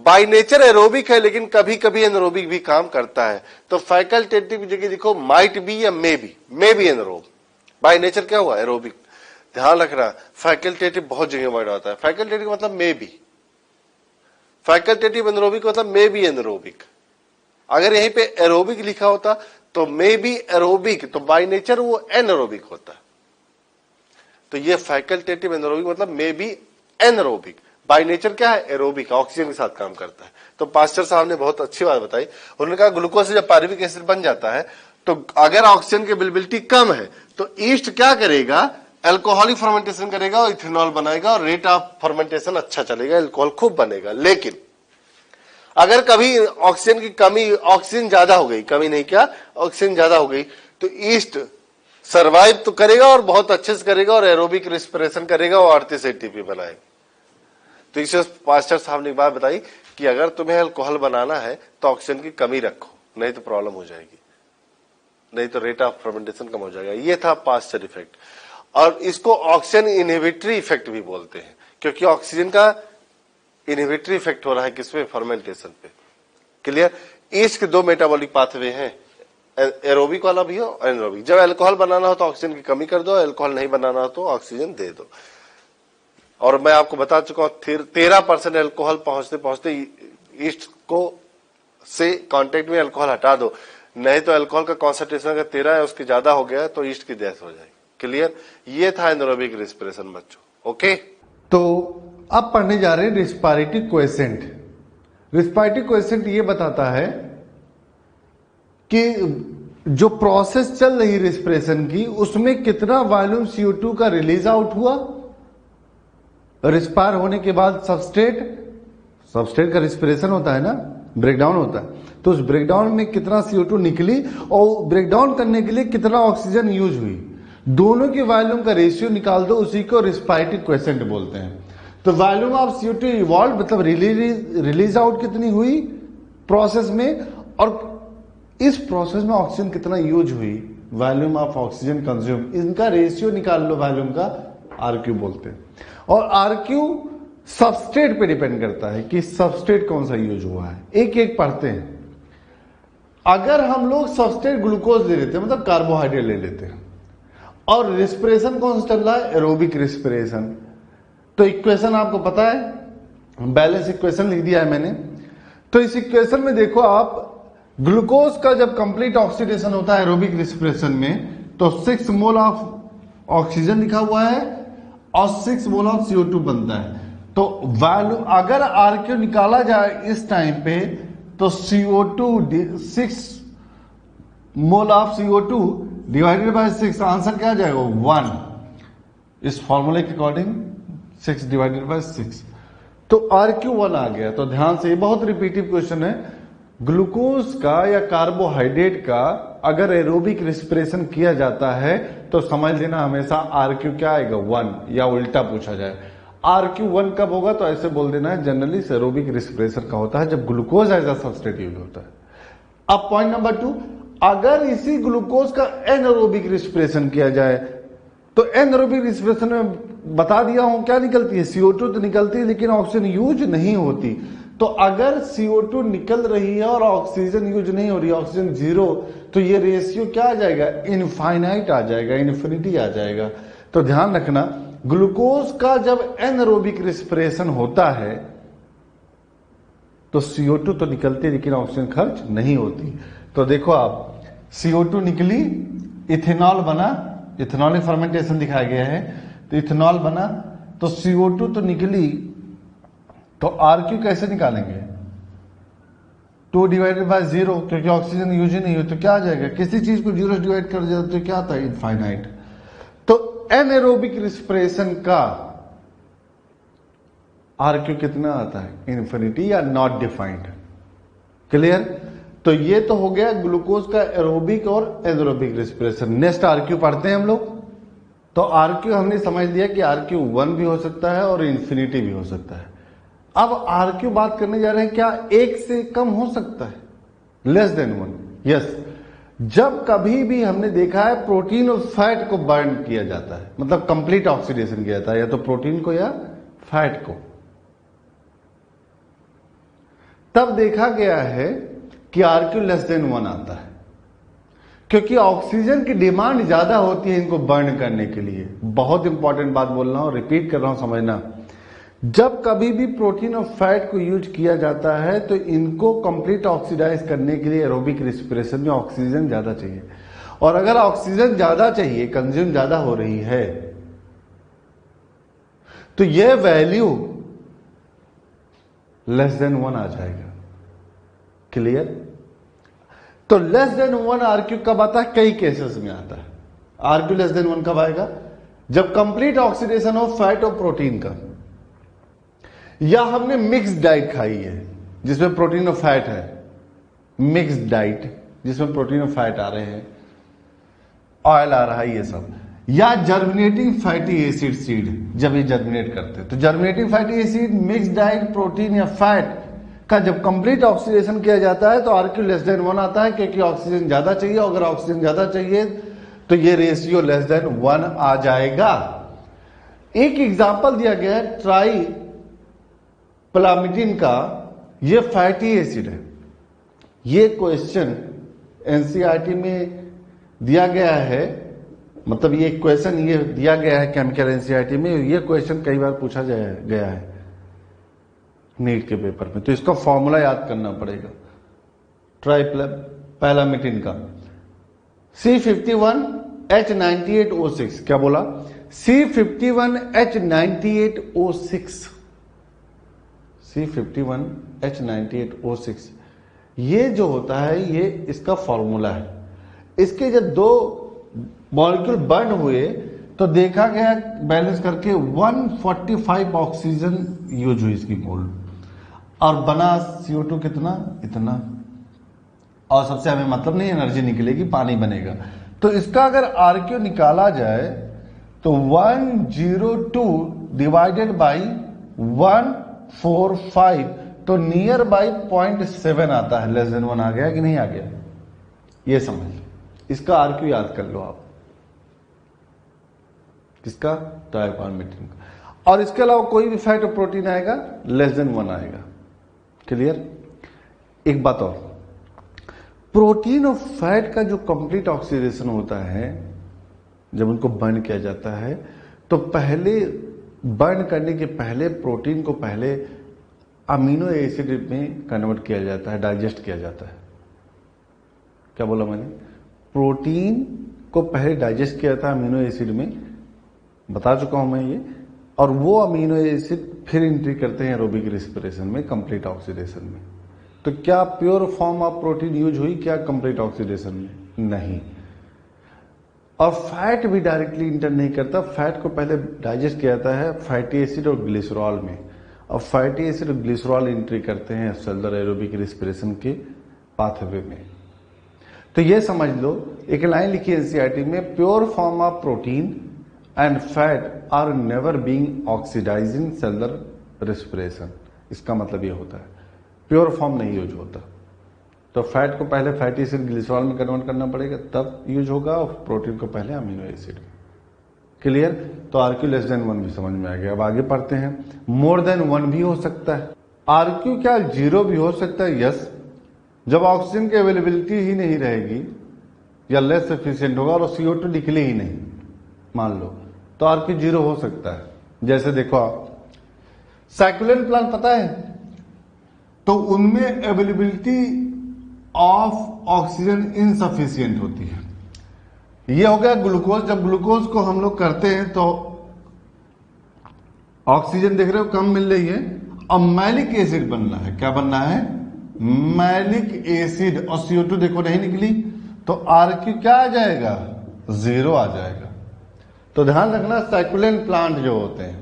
बाय नेचर एरोबिक है, लेकिन कभी कभी एनरोबिक भी काम करता है। तो फैकल्टेटिव जगह देखो माइट बी या मे बी एनरोब। बाय नेचर क्या हुआ, एरोबिक। ध्यान रखना, फैकल्टेटिव बहुत जगह वर्ड आता है। फैकल्टेटिव मतलब मे बी, फैकल्टेटिव एनरोबिक मतलब मे बी एनरोबिक। अगर यहीं पे एरोबिक लिखा होता तो मे बी एरोबिक, तो बाय नेचर वो एनरोबिक होता। तो ये फैकल्टेटिव एनरोबिक मतलब may be anaerobic, by nature क्या है, एरोबिक, ऑक्सीजन के साथ काम करता है। तो पास्चर साहब ने बहुत अच्छी बात बताई। उन्होंने कहा ग्लूकोज से जब पायरुविक एसिड बन जाता है तो अगर ऑक्सीजन की अवेलेबिलिटी कम है तो ईस्ट क्या करेगा, अल्कोहलिक फर्मेंटेशन करेगा और इथेनॉल बनाएगा और रेट ऑफ फर्मेंटेशन अच्छा चलेगा, अल्कोहल खूब बनेगा। लेकिन अगर कभी ऑक्सीजन की कमी, ऑक्सीजन ज्यादा हो गई, कमी नहीं क्या, ऑक्सीजन ज्यादा हो गई, तो ईस्ट सरवाइव तो करेगा और बहुत अच्छे से करेगा और एरोबिक रेस्पिरेशन करेगा और 38 एटीपी बनाएगा। तो इसे पास्टर साहब ने एक बात बताई कि अगर तुम्हें अल्कोहल बनाना है तो ऑक्सीजन की कमी रखो, नहीं तो प्रॉब्लम हो जाएगी, नहीं तो रेट ऑफ फर्मेंटेशन कम हो जाएगा। ये था पास्चर इफेक्ट, और इसको ऑक्सीजन इनहिबिटरी इफेक्ट भी बोलते हैं, क्योंकि ऑक्सीजन का इनहिबिटरी इफेक्ट हो रहा है किसमें, फर्मेंटेशन पे। क्लियर। ईस्ट के दो मेटाबॉलिक पाथवे हैं, एरोबिक वाला भी हो और एनारोबिक। जब अल्कोहल बनाना हो तो ऑक्सीजन की कमी कर दो, अल्कोहल नहीं बनाना हो तो ऑक्सीजन दे दो। और मैं आपको बता चुका हूं 13% अल्कोहल पहुंचते पहुंचते ईस्ट को से कांटेक्ट में अल्कोहल हटा दो, नहीं तो अल्कोहल का कॉन्सेंट्रेशन अगर 13 है उसके ज्यादा हो गया तो ईस्ट की डेथ हो जाएगी। क्लियर। ये था एनारोबिक रेस्पिरेशन बच्चों। ओके, तो अब पढ़ने जा रहे हैं रिस्पायरेटरी कोएफिशिएंट। रिस्पायरेटरी कोएफिशिएंट ये बताता है कि जो प्रोसेस चल रही रेस्पिरेशन की उसमें कितना वॉल्यूम CO2 का रिलीज आउट हुआ, रिस्पायर होने के बाद सबस्ट्रेट का रिस्पिरेशन होता है ना, ब्रेकडाउन होता है, तो उस ब्रेकडाउन में कितना CO2 निकली और ब्रेकडाउन करने के लिए कितना ऑक्सीजन यूज हुई, दोनों के वॉल्यूम का रेशियो निकाल दो, उसी को रिस्पायरेटरी कोएफिशिएंट बोलते हैं। तो वॉल्यूम ऑफ CO2 इवॉल्व मतलब रिलीज आउट कितनी हुई प्रोसेस में, और इस प्रोसेस में ऑक्सीजन कितना यूज हुई, वॉल्यूम ऑफ ऑक्सीजन कंज्यूम, इनका रेशियो निकाल लो, वॉल्यूम का RQ बोलते हैं। और RQ सबस्ट्रेट पे डिपेंड करता है कि सबस्ट्रेट कौन सा यूज हुआ है। एक एक पढ़ते हैं। अगर हम लोग सबस्ट्रेट ग्लूकोज ले लेते हैं, मतलब कार्बोहाइड्रेट ले लेते हैं, और रेस्पिरेशन कौन सा चल रहा है, एरोबिक रेस्पिरेशन, तो इक्वेशन आपको पता है, बैलेंस इक्वेशन लिख दिया है मैंने। तो इस इक्वेशन में देखो आप, ग्लूकोज का जब कंप्लीट ऑक्सीडेशन होता है एरोबिक रेस्पिरेशन में तो 6 मोल ऑफ ऑक्सीजन लिखा हुआ है और 6 मोल ऑफ CO2 बनता है। तो वैल्यू अगर RQ निकाला जाए इस टाइम पे तो CO2 6 mole of CO2 divided by 6, answer क्या आ जाएगा 1। इस फॉर्मूले के अकॉर्डिंग 6 डिवाइडेड बाय 6, तो RQ 1 आ गया। तो ध्यान से, ये बहुत रिपीटिव क्वेश्चन है। ग्लूकोज का या कार्बोहाइड्रेट का अगर एरोबिक रेस्पिरेशन किया जाता है तो समझ लेना हमेशा RQ क्या आएगा 1, या उल्टा पूछा जाए RQ 1 कब होगा तो ऐसे बोल देना है, जनरली एरोबिक रेस्पिरेशन का होता है जब glucose as a substrate use होता है। अब पॉइंट नंबर 2, अगर इसी ग्लूकोज का एनारोबिक रेस्पिरेशन किया जाए तो एनारोबिक रेस्पिरेशन में बता दिया हूं क्या निकलती है, CO2 तो निकलती है लेकिन ऑक्सीजन यूज नहीं होती। तो अगर CO2 निकल रही है और ऑक्सीजन यूज नहीं हो रही, ऑक्सीजन 0, तो ये रेशियो क्या आ जाएगा, इनफाइनाइट आ जाएगा, इन्फिनिटी आ जाएगा। तो ध्यान रखना, ग्लूकोज का जब एनारोबिक रेस्पिरेशन होता है तो CO2 तो निकलती है लेकिन ऑक्सीजन खर्च नहीं होती। तो देखो आप, CO2 निकली, इथेनॉल बना, इथेनॉलिक फर्मेंटेशन दिखाया गया है, तो इथेनॉल बना, तो CO2 तो निकली, तो RQ कैसे निकालेंगे, 2 डिवाइडेड बाय 0, क्योंकि ऑक्सीजन यूज ही नहीं हो तो क्या आ जाएगा, किसी चीज को 0 से डिवाइड कर दिया तो क्या आता है, इनफाइनाइट। तो एनारोबिक रेस्पिरेशन का RQ कितना आता है, इन्फिनिटी या नॉट डिफाइंड। क्लियर। तो ये तो हो गया ग्लूकोज का एरोबिक और एनारोबिक रेस्पिरेशन। नेक्स्ट RQ पढ़ते हैं हम लोग। तो RQ हमने समझ लिया कि RQ 1 भी हो सकता है और इन्फिनिटी भी हो सकता है। अब RQ बात करने जा रहे हैं, क्या 1 से कम हो सकता है, लेस देन 1। यस, जब कभी भी हमने देखा है प्रोटीन और फैट को बर्न किया जाता है, मतलब कंप्लीट ऑक्सीडेशन किया जाता है, या तो प्रोटीन को या फैट को, तब देखा गया है कि RQ लेस देन 1 आता है, क्योंकि ऑक्सीजन की डिमांड ज्यादा होती है इनको बर्न करने के लिए। बहुत इंपॉर्टेंट बात बोल रहा हूं, रिपीट कर रहा हूं, समझना। जब कभी भी प्रोटीन और फैट को यूज किया जाता है तो इनको कंप्लीट ऑक्सीडाइज करने के लिए एरोबिक रेस्पिरेशन में ऑक्सीजन ज्यादा चाहिए, और अगर ऑक्सीजन ज्यादा चाहिए, कंज्यूम ज्यादा हो रही है, तो यह वैल्यू लेस देन 1 आ जाएगा। क्लियर। तो लेस देन 1 आरक्यू कब आता है? कई केसेस में आता है। आरक्यू लेस देन 1 कब आएगा? जब कंप्लीट ऑक्सीडेशन हो फैट और प्रोटीन का, या हमने मिक्स डाइट खाई है जिसमें प्रोटीन और फैट है, मिक्स डाइट जिसमें प्रोटीन और फैट आ रहे हैं, ऑयल आ रहा है, ये सब, या जर्मिनेटिंग फैटी एसिड सीड जब ये जर्मिनेट करते हैं। तो germinating fatty acid, mix diet, protein या फैट का जब कंप्लीट ऑक्सीडेशन किया जाता है तो आरक्यू लेस देन 1 आता है, क्योंकि ऑक्सीजन ज्यादा चाहिए। अगर ऑक्सीजन ज्यादा चाहिए तो ये रेशियो लेस देन 1 आ जाएगा। एक एग्जांपल दिया गया है ट्राई प्लामिडिन का, ये फैटी एसिड है। ये क्वेश्चन एनसीईआरटी में दिया गया है, मतलब ये क्वेश्चन ये दिया गया है केमिकल एनसीईआरटी में, ये क्वेश्चन कई बार पूछा गया है नीट के पेपर में। तो इसका फॉर्मूला याद करना पड़ेगा ट्राइप्लामिडिन का, C51H98O6। क्या बोला? C51H98O6, C51H98O6 ये जो होता है ये इसका फॉर्मूला है। इसके जब दो मॉलिक्यूल बर्न हुए तो देखा गया बैलेंस करके 145 ऑक्सीजन यूज हुई इसकी मोल, और बना CO2 कितना? इतना। और सबसे हमें मतलब नहीं एनर्जी निकलेगी, पानी बनेगा। तो इसका अगर आरक्यू निकाला जाए तो 102 डिवाइडेड बाई 145, तो नियर बाई 0.7 आता है। लेस देन 1 आ गया कि नहीं आ गया? ये समझ लो, इसका आरक्यू याद कर लो आप, किसका? ट्राइप्लामिडिन का। और इसके अलावा कोई भी फैट और प्रोटीन आएगा लेस देन 1 आएगा। क्लियर? एक बात और, प्रोटीन और फैट का जो कंप्लीट ऑक्सीडेशन होता है, जब उनको बर्न किया जाता है तो पहले बर्न करने के पहले प्रोटीन को पहले अमीनो एसिड में कन्वर्ट किया जाता है, डाइजेस्ट किया जाता है। क्या बोला मैंने? प्रोटीन को पहले डाइजेस्ट किया था अमीनो एसिड में, बता चुका हूं मैं ये, और वो अमीनो एसिड फिर एंट्री करते हैं एरोबिक रेस्पिरेशन में, कंप्लीट ऑक्सीडेशन में। तो क्या pure form of protein use हुई क्या कंप्लीट ऑक्सीडेशन में? नहीं। और फैट भी डायरेक्टली इंटर नहीं करता, फैट को पहले डाइजेस्ट किया जाता है फैटी एसिड और ग्लिसरॉल में, और फैटी एसिड और ग्लिसरॉल एंट्री करते हैं सेलुलर एरोबिक रेस्पिरेशन के पाथवे में। तो ये समझ लो, एक लाइन लिखी एनसीईआरटी में, pure form of protein and fat are never being oxidised in cellular respiration. इसका मतलब ये होता है प्योर फॉर्म नहीं यूज होता। तो फैट को पहले फैटी एसिड ग्लिसरॉल में कन्वर्ट करना पड़ेगा, तब यूज होगा, और प्रोटीन को पहले अमीनो एसिड। क्लियर? तो आरक्यू लेस देन 1 भी समझ में आ गया। अब आगे पढ़ते हैं। मोर देन 1 भी हो सकता है। आरक्यू क्या 0 भी हो सकता है? यस, जब ऑक्सीजन की अवेलेबिलिटी ही नहीं रहेगी या लेस सफिशिएंट होगा और CO2 निकले ही नहीं, मान लो, तो आरक्यू 0 हो सकता है। जैसे देखो आप साइक्लोहेक्सेन प्लांट पता है, तो उनमें अवेलेबिलिटी ऑफ ऑक्सीजन इनसफिशिएंट होती है। ये हो गया ग्लूकोज। जब ग्लूकोज को हम लोग करते हैं तो ऑक्सीजन देख रहे हो कम मिल रही है, अब मैलिक एसिड बनना है। क्या बनना है? मैलिक एसिड, और CO2 देखो नहीं निकली, तो आरक्यू क्या आ जाएगा? 0 आ जाएगा। तो ध्यान रखना, साइक्लोहेक्सेन प्लांट जो होते हैं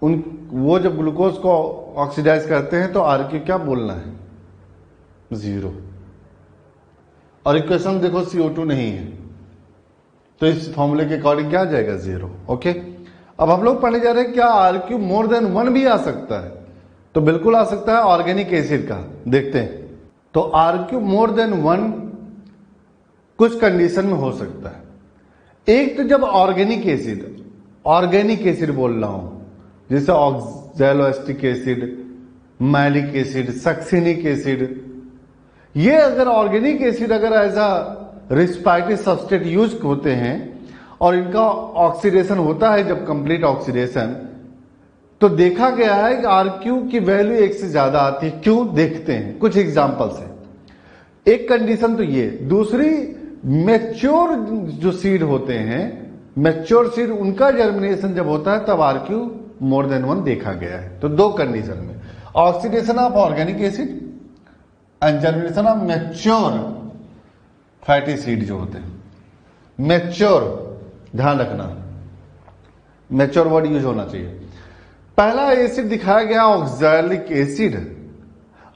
वो जब ग्लूकोज को ऑक्सीडाइज करते हैं तो आरक्यू क्या बोलना है? 0। और इक्वेशन देखो CO2 नहीं है, तो इस फॉर्मूले के अकॉर्डिंग क्या आ जाएगा? 0। ओके, अब हम लोग पढ़ने जा रहे हैं क्या आरक्यू मोर देन 1 भी आ सकता है? तो बिल्कुल आ सकता है, ऑर्गेनिक एसिड का देखते हैं। तो आरक्यू मोर देन 1 कुछ कंडीशन में हो सकता है। एक तो जब ऑर्गेनिक एसिड बोल रहा हूं, जैसे oxaloacetic acid, malic acid, succinic acid, ये अगर ऑर्गेनिक एसिड अगर as a respiratory substrate use होते हैं और इनका ऑक्सीडेशन होता है, जब कंप्लीट ऑक्सीडेशन, तो देखा गया है कि आरक्यू की वैल्यू 1 से ज्यादा आती है। क्यों? देखते हैं कुछ एग्जांपल से। एक कंडीशन तो ये, दूसरी मैच्योर जो सीड होते हैं, मैच्योर सीड, उनका जर्मिनेशन जब होता है तब आरक्यू मोर देन 1 देखा गया है। तो 2 कंडीशन में, oxidation of organic acid and germination of mature fatty seed जो होते हैं, मैच्योर, ध्यान रखना मैच्योर वर्ड यूज होना चाहिए। पहला एसिड दिखाया गया ऑक्सैलिक एसिड।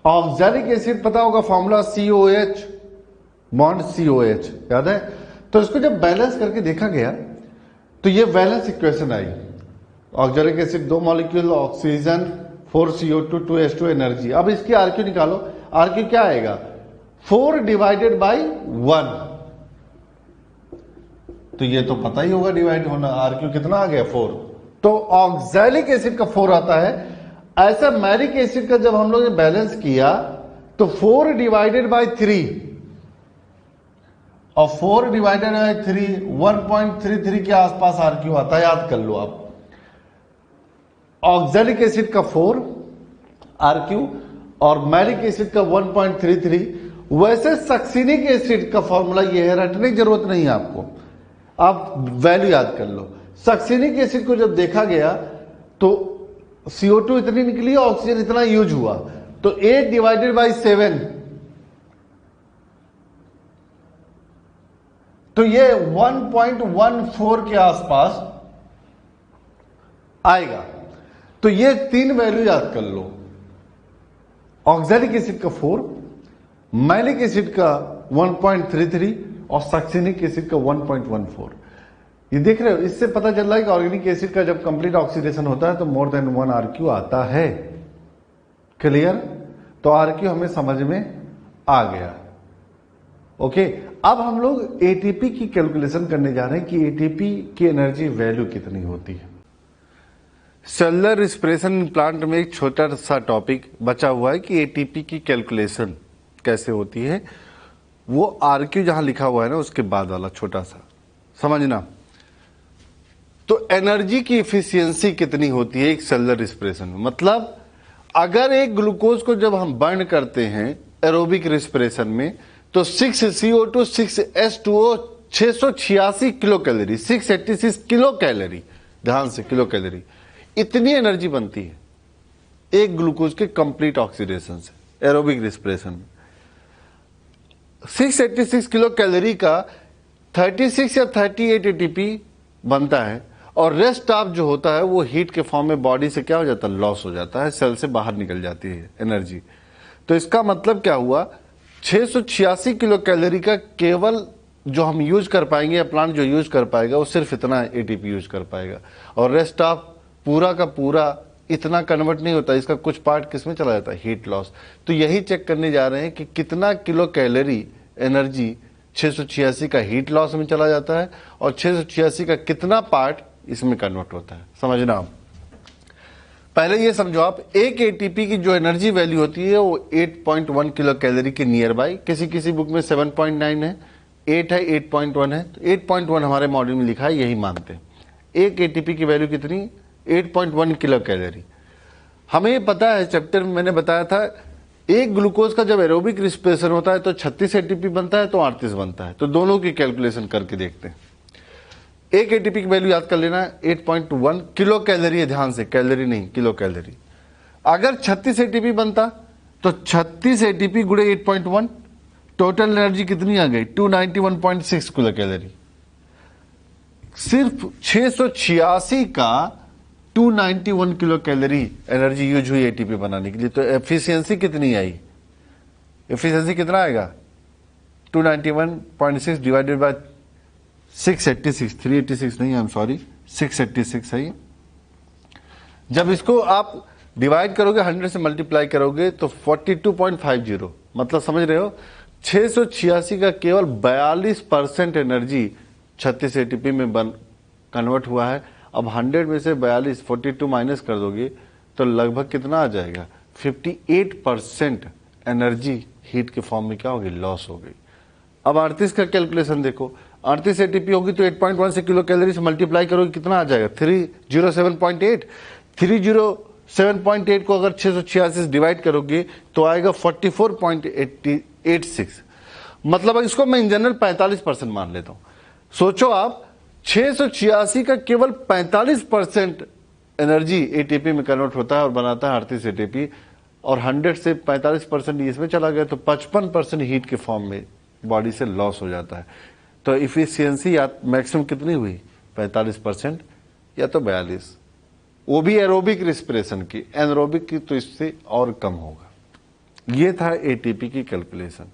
ऑक्सैलिक एसिड पता होगा फॉर्मूला COH बॉन्ड COH, याद है? तो इसको जब बैलेंस करके देखा गया तो ये बैलेंस इक्वेशन आई। Oxalic acid 2 molecule oxygen 4 CO2 2 H2 energy. अब इसकी आरक्यू निकालो, आरक्यू क्या आएगा? 4 डिवाइडेड बाई 1। तो ये तो पता ही होगा डिवाइड होना, आरक्यू कितना आ गया? 4। तो ऑक्सैलिक एसिड का 4 आता है। ऐसा मैरिक एसिड का जब हम लोग ने बैलेंस किया तो 4 डिवाइडेड बाई 3 और 4 डिवाइडेड बाई 3 1.33 के आसपास आरक्यू आता है, याद कर लो आप। ऑक्सैलिक एसिड का 4 आरक्यू और मैरिक एसिड का 1.33। वैसे सक्सिनिक एसिड का फॉर्मूला ये है, रटने की जरूरत नहीं है आपको, आप वैल्यू याद कर लो। सक्सिनिक एसिड को जब देखा गया तो CO2 इतनी निकली, ऑक्सीजन इतना यूज हुआ, तो 8 डिवाइडेड बाई 7, तो ये 1.14 के आसपास आएगा। तो ये 3 वैल्यू याद कर लो, ऑक्सैलिक एसिड का 4, मैलिक एसिड का 1.33 और सक्सिनिक एसिड का 1.14। ये देख रहे हो, इससे पता चल रहा है कि ऑर्गेनिक एसिड का जब कंप्लीट ऑक्सीडेशन होता है तो मोर देन 1 आरक्यू आता है। क्लियर? तो आरक्यू हमें समझ में आ गया। ओके, अब हम लोग एटीपी की कैलकुलेशन करने जा रहे हैं कि एटीपी की एनर्जी वैल्यू कितनी होती है। सेलुलर रिस्पिरेशन प्लांट में एक छोटा सा टॉपिक बचा हुआ है कि एटीपी की कैलकुलेशन कैसे होती है। वो आरक्यू जहां लिखा हुआ है ना, उसके बाद वाला छोटा सा समझना। तो एनर्जी की इफिशियंसी कितनी होती है एक सेलुलर रिस्पिरेशन में? मतलब अगर एक ग्लूकोज को जब हम बर्न करते हैं एरोबिक रिस्पिरेशन में तो 6 CO2 6 H2O 686 kilo calorie, 686 kilo calorie, ध्यान से किलो कैलोरी, इतनी एनर्जी बनती है एक ग्लूकोज के कंप्लीट ऑक्सीडेशन से एरोबिक रिस्पिरेशन में। 686 किलो कैलोरी का 36 या 38 एटीपी बनता है और रेस्ट ऑफ जो होता है वो हीट के फॉर्म में बॉडी से क्या हो जाता है? लॉस हो जाता है, सेल से बाहर निकल जाती है एनर्जी। तो इसका मतलब क्या हुआ? 686 किलो कैलोरी का केवल जो हम यूज कर पाएंगे या प्लांट जो यूज कर पाएगा वो सिर्फ इतना एटीपी यूज कर पाएगा और रेस्ट ऑफ पूरा का पूरा इतना कन्वर्ट नहीं होता। इसका कुछ पार्ट किसमें चला जाता है? Heat loss. तो यही चेक करने जा रहे हैं कि कितना किलो कैलोरी एनर्जी 686 का हीट लॉस में चला जाता है और 686 का कितना पार्ट इसमें कन्वर्ट होता है। समझना आप। पहले ये समझो आप, एक एटीपी की जो एनर्जी वैल्यू होती है वो 8.1 किलो कैलोरी के नियर बाई, किसी किसी बुक में 7.9 है, 8 है, 8.1 है, तो 8.1 हमारे मॉड्यूल में लिखा है, यही मानते हैं। एक एटीपी की वैल्यू कितनी? 8.1 किलो कैलोरी। हमें ये पता है, चैप्टर में मैंने बताया था, एक ग्लूकोज का जब एरोबिक रिस्पिरेशन होता है तो 36 एटीपी बनता है तो 38 बनता है। तो दोनों की कैलकुलेशन करके देखते हैं। एक एटीपी की वैल्यू याद कर लेना, 8.1 किलो कैलोरी है, ध्यान से, कैलोरी नहीं, किलो कैलोरी। अगर 36 एटीपी बनता तो 36 एटीपी गुणे 8.1, टोटल एनर्जी कितनी आ गई? 291.6 किलो कैलोरी। सिर्फ 686 का 291 किलो कैलोरी एनर्जी यूज हुई एटीपी बनाने के लिए। तो एफिशिएंसी कितनी आई? एफिशिएंसी कितना आएगा? 291.6 डिवाइडेड बाय 686, 386 नहीं, आई एम सॉरी, 686 है ये। जब इसको आप डिवाइड करोगे, 100 से मल्टीप्लाई करोगे तो 42.50, मतलब समझ रहे हो, 686 का केवल 42% एनर्जी 36 एटीपी में कन्वर्ट हुआ है। अब 100 में से 42 42 माइनस कर दोगे तो लगभग कितना आ जाएगा? 58% एनर्जी हीट के फॉर्म में क्या होगी? लॉस हो गई। अब 38 का कैलकुलेशन देखो, 38 एटीपी होगी तो 8.1 से किलो कैलोरी से मल्टीप्लाई करोगे, कितना आ जाएगा? 307.8। 307.8 को अगर 686 से डिवाइड करोगे तो आएगा 44.86। मतलब इसको मैं इन जनरल 45% मान लेता हूं। सोचो आप, 686 का केवल 45% एनर्जी एटीपी में कन्वर्ट होता है और बनाता है 38 एटीपी। और 100 से 45% इसमें चला गया तो 55% हीट के फॉर्म में बॉडी से लॉस हो जाता है। तो इफिशियंसी या मैक्सिमम कितनी हुई, 45% या तो 42, वो भी एरोबिक रिस्पिरेशन की। एनरोबिक की तो इससे और कम होगा। ये था एटीपी की कैलकुलेशन।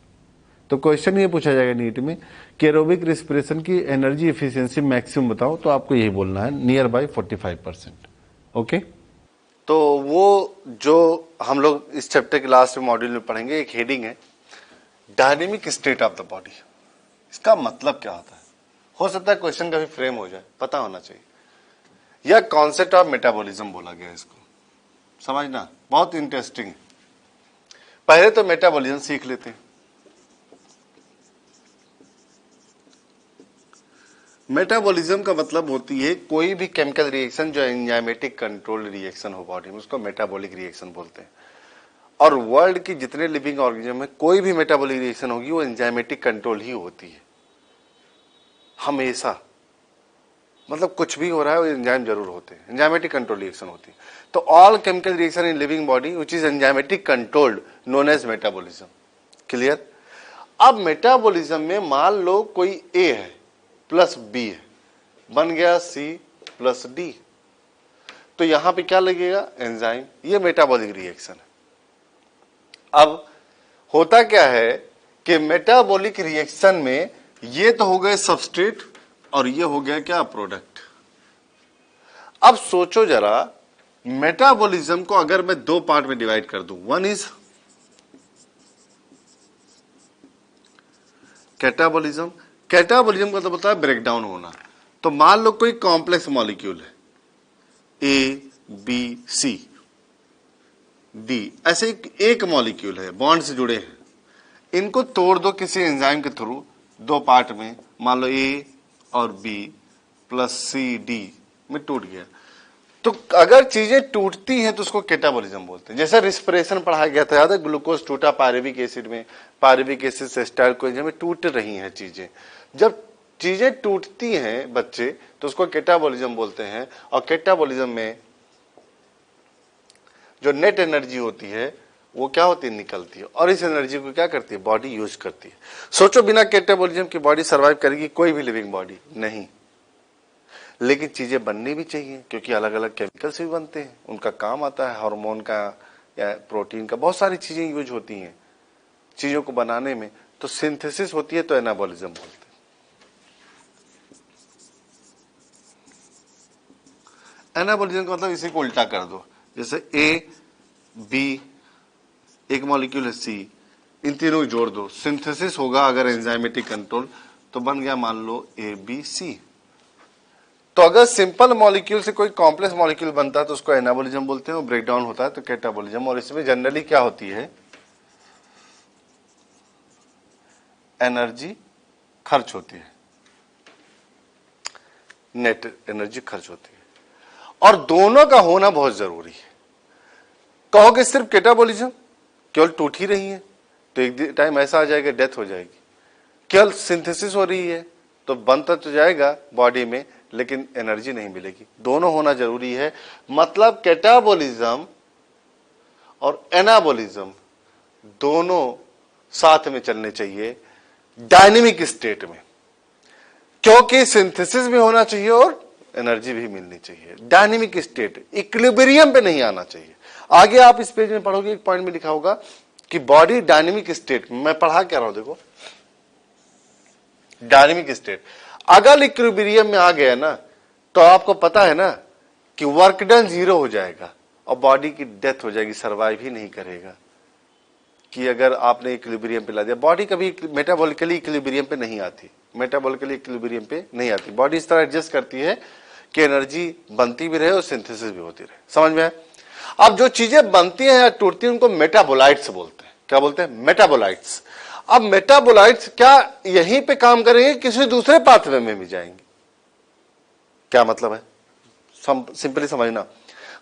तो क्वेश्चन ये पूछा जाएगा नीट में कि एरोबिक रिस्पिरेशन की एनर्जी एफिशिएंसी मैक्सिमम बताओ, तो आपको यही बोलना है नियर बाय 45%। ओके, तो वो जो हम लोग इस चैप्टर के लास्ट में मॉड्यूल में पढ़ेंगे, एक हेडिंग है dynamic state of the body. इसका मतलब क्या होता है? हो सकता है क्वेश्चन का भी फ्रेम हो जाए, पता होना चाहिए। यह कॉन्सेप्ट ऑफ मेटाबॉलिज्म बोला गया, इसको समझना बहुत इंटरेस्टिंग है। पहले तो मेटाबॉलिज्म सीख लेते हैं। मेटाबॉलिज्म का मतलब होती है कोई भी केमिकल रिएक्शन जो एंजाइमेटिक कंट्रोल रिएक्शन हो बॉडी में, उसको मेटाबॉलिक रिएक्शन बोलते हैं। और वर्ल्ड की जितने लिविंग ऑर्गेनिज्म में कोई भी मेटाबॉलिक रिएक्शन होगी वो एंजाइमेटिक कंट्रोल ही होती है हमेशा। मतलब कुछ भी हो रहा है वो एंजाइम जरूर होते हैं, एंजाइमेटिक कंट्रोल रिएक्शन होती है। तो all chemical reaction in living body which is enzymatic controlled known as metabolism. Clear? अब मेटाबॉलिज्म में मान लो कोई ए है प्लस बी है, बन गया सी प्लस डी। तो यहां पे क्या लगेगा? एंजाइम। ये मेटाबॉलिक रिएक्शन है। अब होता क्या है कि मेटाबॉलिक रिएक्शन में ये तो हो गए सबस्ट्रेट और ये हो गया क्या? प्रोडक्ट। अब सोचो जरा, मेटाबॉलिज्म को अगर मैं दो पार्ट में डिवाइड कर दूं, वन इज कैटाबॉलिज्म। कैटाबॉलिज्म का तो होता है ब्रेक डाउन होना। तो मान लो कोई कॉम्प्लेक्स मॉलिक्यूल है, ए बी सी डी, ऐसे एक मॉलिक्यूल है, बॉन्ड से जुड़े हैं। इनको तोड़ दो किसी एंजाइम के थ्रू दो पार्ट में, मान लो ए और बी प्लस सी डी में टूट गया। तो अगर चीजें टूटती हैं तो उसको कैटाबॉलिज्म बोलते हैं। जैसे रिस्पिरेशन पढ़ाया गया था, याद है? ग्लूकोज टूटा पायरुविक एसिड में, पायरुविक एसिड से एसिटाइल कोएंजाइम में टूट रही हैं चीजें। जब चीजें टूटती हैं बच्चे तो उसको कैटाबॉलिज्म बोलते हैं। और कैटाबॉलिज्म में जो नेट एनर्जी होती है वो क्या होती है? निकलती है। और इस एनर्जी को क्या करती है? बॉडी यूज करती है। सोचो बिना कैटाबॉलिज्म की बॉडी सर्वाइव करेगी? कोई भी लिविंग बॉडी नहीं। लेकिन चीजें बननी भी चाहिए क्योंकि अलग अलग केमिकल्स भी बनते हैं, उनका काम आता है, हार्मोन का या प्रोटीन का, बहुत सारी चीजें यूज होती हैं चीजों को बनाने में। तो सिंथेसिस होती है तो एनाबॉलिज्म बोलते हैं। एनाबॉलिज्म का मतलब इसी को उल्टा कर दो। जैसे ए बी, एक मॉलिक्यूल है सी, इन तीनों को जोड़ दो, सिंथेसिस होगा अगर एंजाइमेटिक कंट्रोल, तो बन गया मान लो ए बी सी। तो अगर सिंपल मॉलिक्यूल से कोई कॉम्प्लेक्स मॉलिक्यूल बनता है तो उसको एनाबॉलिज्म बोलते हैं, वो ब्रेक डाउन होता है तो कैटाबॉलिज्म। और इसमें जनरली क्या होती है? एनर्जी खर्च होती है, नेट एनर्जी खर्च होती है। और दोनों का होना बहुत जरूरी है। कहोगे सिर्फ कैटाबॉलिज्म, केवल टूट ही रही है तो एक टाइम ऐसा आ जाएगा डेथ हो जाएगी। केवल सिंथेसिस हो रही है तो बनता तो जाएगा बॉडी में लेकिन एनर्जी नहीं मिलेगी। दोनों होना जरूरी है। मतलब कैटाबॉलिज्म और एनाबॉलिज्म दोनों साथ में चलने चाहिए डायनेमिक स्टेट में, क्योंकि सिंथेसिस भी होना चाहिए और एनर्जी भी मिलनी चाहिए। डायनेमिक स्टेट, इक्विलिब्रियम पे नहीं आना चाहिए। आगे आप इस पेज में पढ़ोगे, एक पॉइंट में लिखा होगा कि बॉडी डायनेमिक स्टेट। मैं पढ़ा क्या रहा हूं, देखो, डायनेमिक स्टेट अगर इक्विलिब्रियम में आ गया ना तो आपको पता है ना कि वर्क डन 0 हो जाएगा और बॉडी की डेथ हो जाएगी, सर्वाइव ही नहीं करेगा। कि अगर आपने इक्विलिब्रियम पे ला दिया, बॉडी कभी मेटाबॉलिकली इक्विलिब्रियम पे नहीं आती, मेटाबॉलिकली इक्विलिब्रियम पे नहीं आती। बॉडी इस तरह एडजस्ट करती है कि एनर्जी बनती भी रहे और सिंथेसिस भी होती रहे। समझ में आया? अब जो चीजें बनती हैं या टूटती हैं उनको मेटाबोलाइट्स बोलते हैं। क्या बोलते हैं? मेटाबोलाइट्स। अब मेटाबोलाइट्स क्या यहीं पे काम करेंगे, किसी दूसरे पाथवे में भी जाएंगे? क्या मतलब है? सिंपली समझना।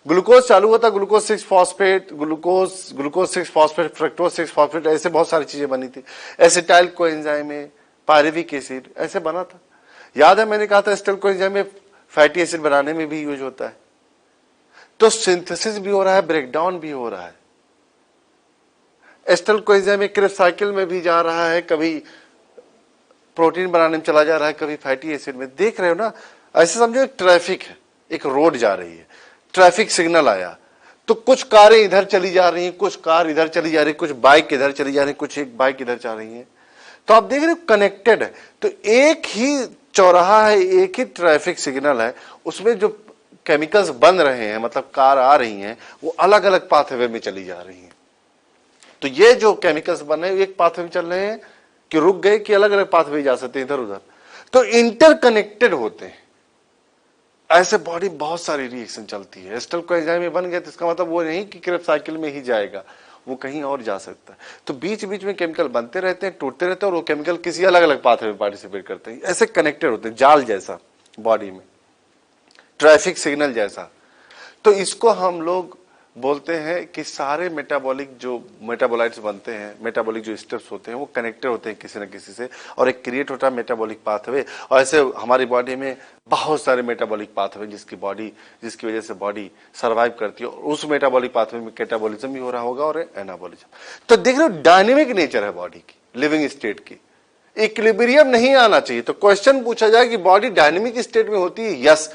ग्लूकोज चालू होता, glucose 6 phosphate, glucose 6 phosphate, fructose 6 phosphate, ऐसे बहुत सारी चीजें बनी थी। एसिटाइल कोएंजाइम में, पायरुविक एसिड, ऐसे बना था। याद है मैंने कहा था एसिटाइल कोएंजाइम में फैटी एसिड बनाने में भी यूज होता है। तो सिंथेसिस भी हो रहा है, ब्रेकडाउन भी हो रहा है। एस्टल कोएंजाइम एक क्रेब्स साइकिल में भी जा रहा है, कभी प्रोटीन बनाने में चला जा रहा है, कभी फैटी एसिड में। देख रहे हो ना, ऐसे समझो एक ट्रैफिक है, एक रोड जा रही है, ट्रैफिक सिग्नल आया तो कुछ कारें इधर चली जा रही हैं, कुछ कार इधर चली जा रही है, कुछ बाइक इधर चली जा रही है, कुछ एक बाइक इधर जा रही है। तो आप देख रहे हो कनेक्टेड है। तो एक ही चौराहा है, एक ही ट्रैफिक सिग्नल है, उसमें जो केमिकल्स बन रहे हैं, मतलब कार आ रही हैं, वो अलग अलग पाथवे में चली जा रही हैं। तो ये जो केमिकल्स बन रहे हैं एक पाथवे में चल रहे हैं कि रुक गए, कि अलग अलग पाथवे जा सकते हैं इधर उधर, तो इंटरकनेक्टेड होते हैं। ऐसे बॉडी बहुत सारी रिएक्शन चलती है। एस्टल कोएंजाइम में बन गया तो इसका मतलब वो नहीं कि क्रेब्स साइकिल में ही जाएगा, वो कहीं और जा सकता है। तो बीच बीच में केमिकल बनते रहते हैं, टूटते रहते हैं, और वो केमिकल किसी अलग अलग पाथवे में पार्टिसिपेट करते हैं। ऐसे कनेक्टेड होते हैं, जाल जैसा बॉडी में, ट्रैफिक सिग्नल जैसा। तो इसको हम लोग बोलते हैं कि सारे मेटाबॉलिक जो मेटाबोलाइट्स बनते हैं, मेटाबॉलिक जो स्टेप्स होते हैं, वो कनेक्टेड होते हैं किसी न किसी से, और एक क्रिएट होता है मेटाबॉलिक पाथवे। और ऐसे हमारी बॉडी में बहुत सारे मेटाबॉलिक पाथवे जिसकी वजह से बॉडी सर्वाइव करती है। और उस मेटाबॉलिक पाथवे में कैटाबॉलिज्म भी हो रहा होगा और एनाबॉलिज्म। तो देख रहे हो डायनेमिक नेचर है बॉडी की, लिविंग स्टेट की। इक्विलिब्रियम नहीं आना चाहिए। तो क्वेश्चन पूछा जाए कि बॉडी डायनेमिक स्टेट में होती है, यस,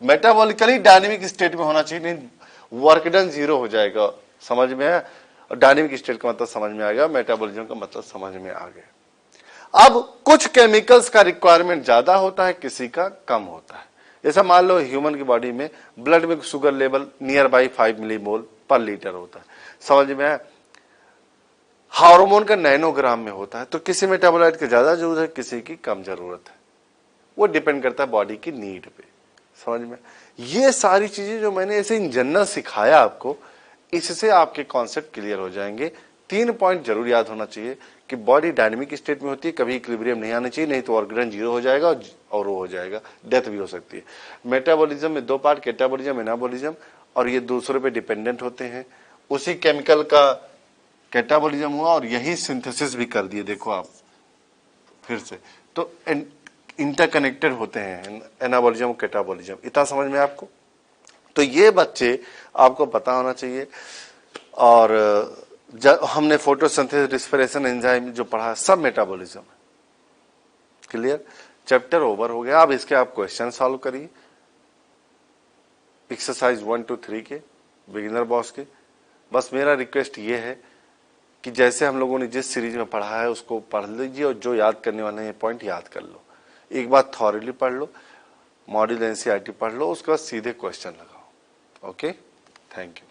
मेटाबॉलिकली डायनेमिक स्टेट में होना चाहिए, नहीं वर्क डन जीरो हो जाएगा। समझ में है? डायनेमिक स्टेट का मतलब समझ में आ गया, मेटाबॉलिज्म का मतलब समझ में आ गया। अब कुछ केमिकल्स का रिक्वायरमेंट ज्यादा होता है, किसी का कम होता है। जैसा मान लो ह्यूमन की बॉडी में ब्लड में sugar level near by 5 millimole पर लीटर होता है, समझ में है? हार्मोन का नैनोग्राम में होता है। तो किसी मेटाबोलाइट की ज्यादा जरूरत है, किसी की कम जरूरत है, वो डिपेंड करता है बॉडी की नीड पे। समझ में? ये सारी चीजें जो मैंने ऐसे इन जनरल सिखाया आपको, इससे आपके कॉन्सेप्ट क्लियर हो जाएंगे। 3 पॉइंट जरूर याद होना चाहिए कि बॉडी डायनेमिक स्टेट में होती है, कभी इक्विलिब्रियम नहीं आना चाहिए, नहीं तो ऑर्गन जीरो हो जाएगा और वो हो जाएगा, डेथ भी हो सकती है। मेटाबॉलिज्म में 2 पार्ट, कैटाबॉलिज्म, एनाबॉलिज्म, और ये दूसरे पे डिपेंडेंट होते हैं। उसी केमिकल का कैटाबॉलिज्म हुआ और यही सिंथेसिस भी कर दिए, देखो आप फिर से। तो इंटरकनेक्टेड होते हैं एनाबॉलिज्म और कैटाबॉलिज्म। इतना समझ में आपको? तो ये बच्चे आपको पता होना चाहिए। और जब हमने फोटोसिंथेसिस, रेस्पिरेशन एंजाइम जो पढ़ा, सब मेटाबॉलिज्म है। क्लियर? चैप्टर ओवर हो गया। अब इसके आप क्वेश्चन सॉल्व करिए, एक्सरसाइज 1 to 3 के, बिगिनर बॉस के। बस मेरा रिक्वेस्ट ये है कि जैसे हम लोगों ने जिस सीरीज में पढ़ा है उसको पढ़ लीजिए, और जो याद करने वाले हैं पॉइंट याद कर लो। एक बार थॉरली पढ़ लो, मॉड्यूल एनसीईआरटी पढ़ लो, उसके बाद सीधे क्वेश्चन लगाओ। Okay, thank you.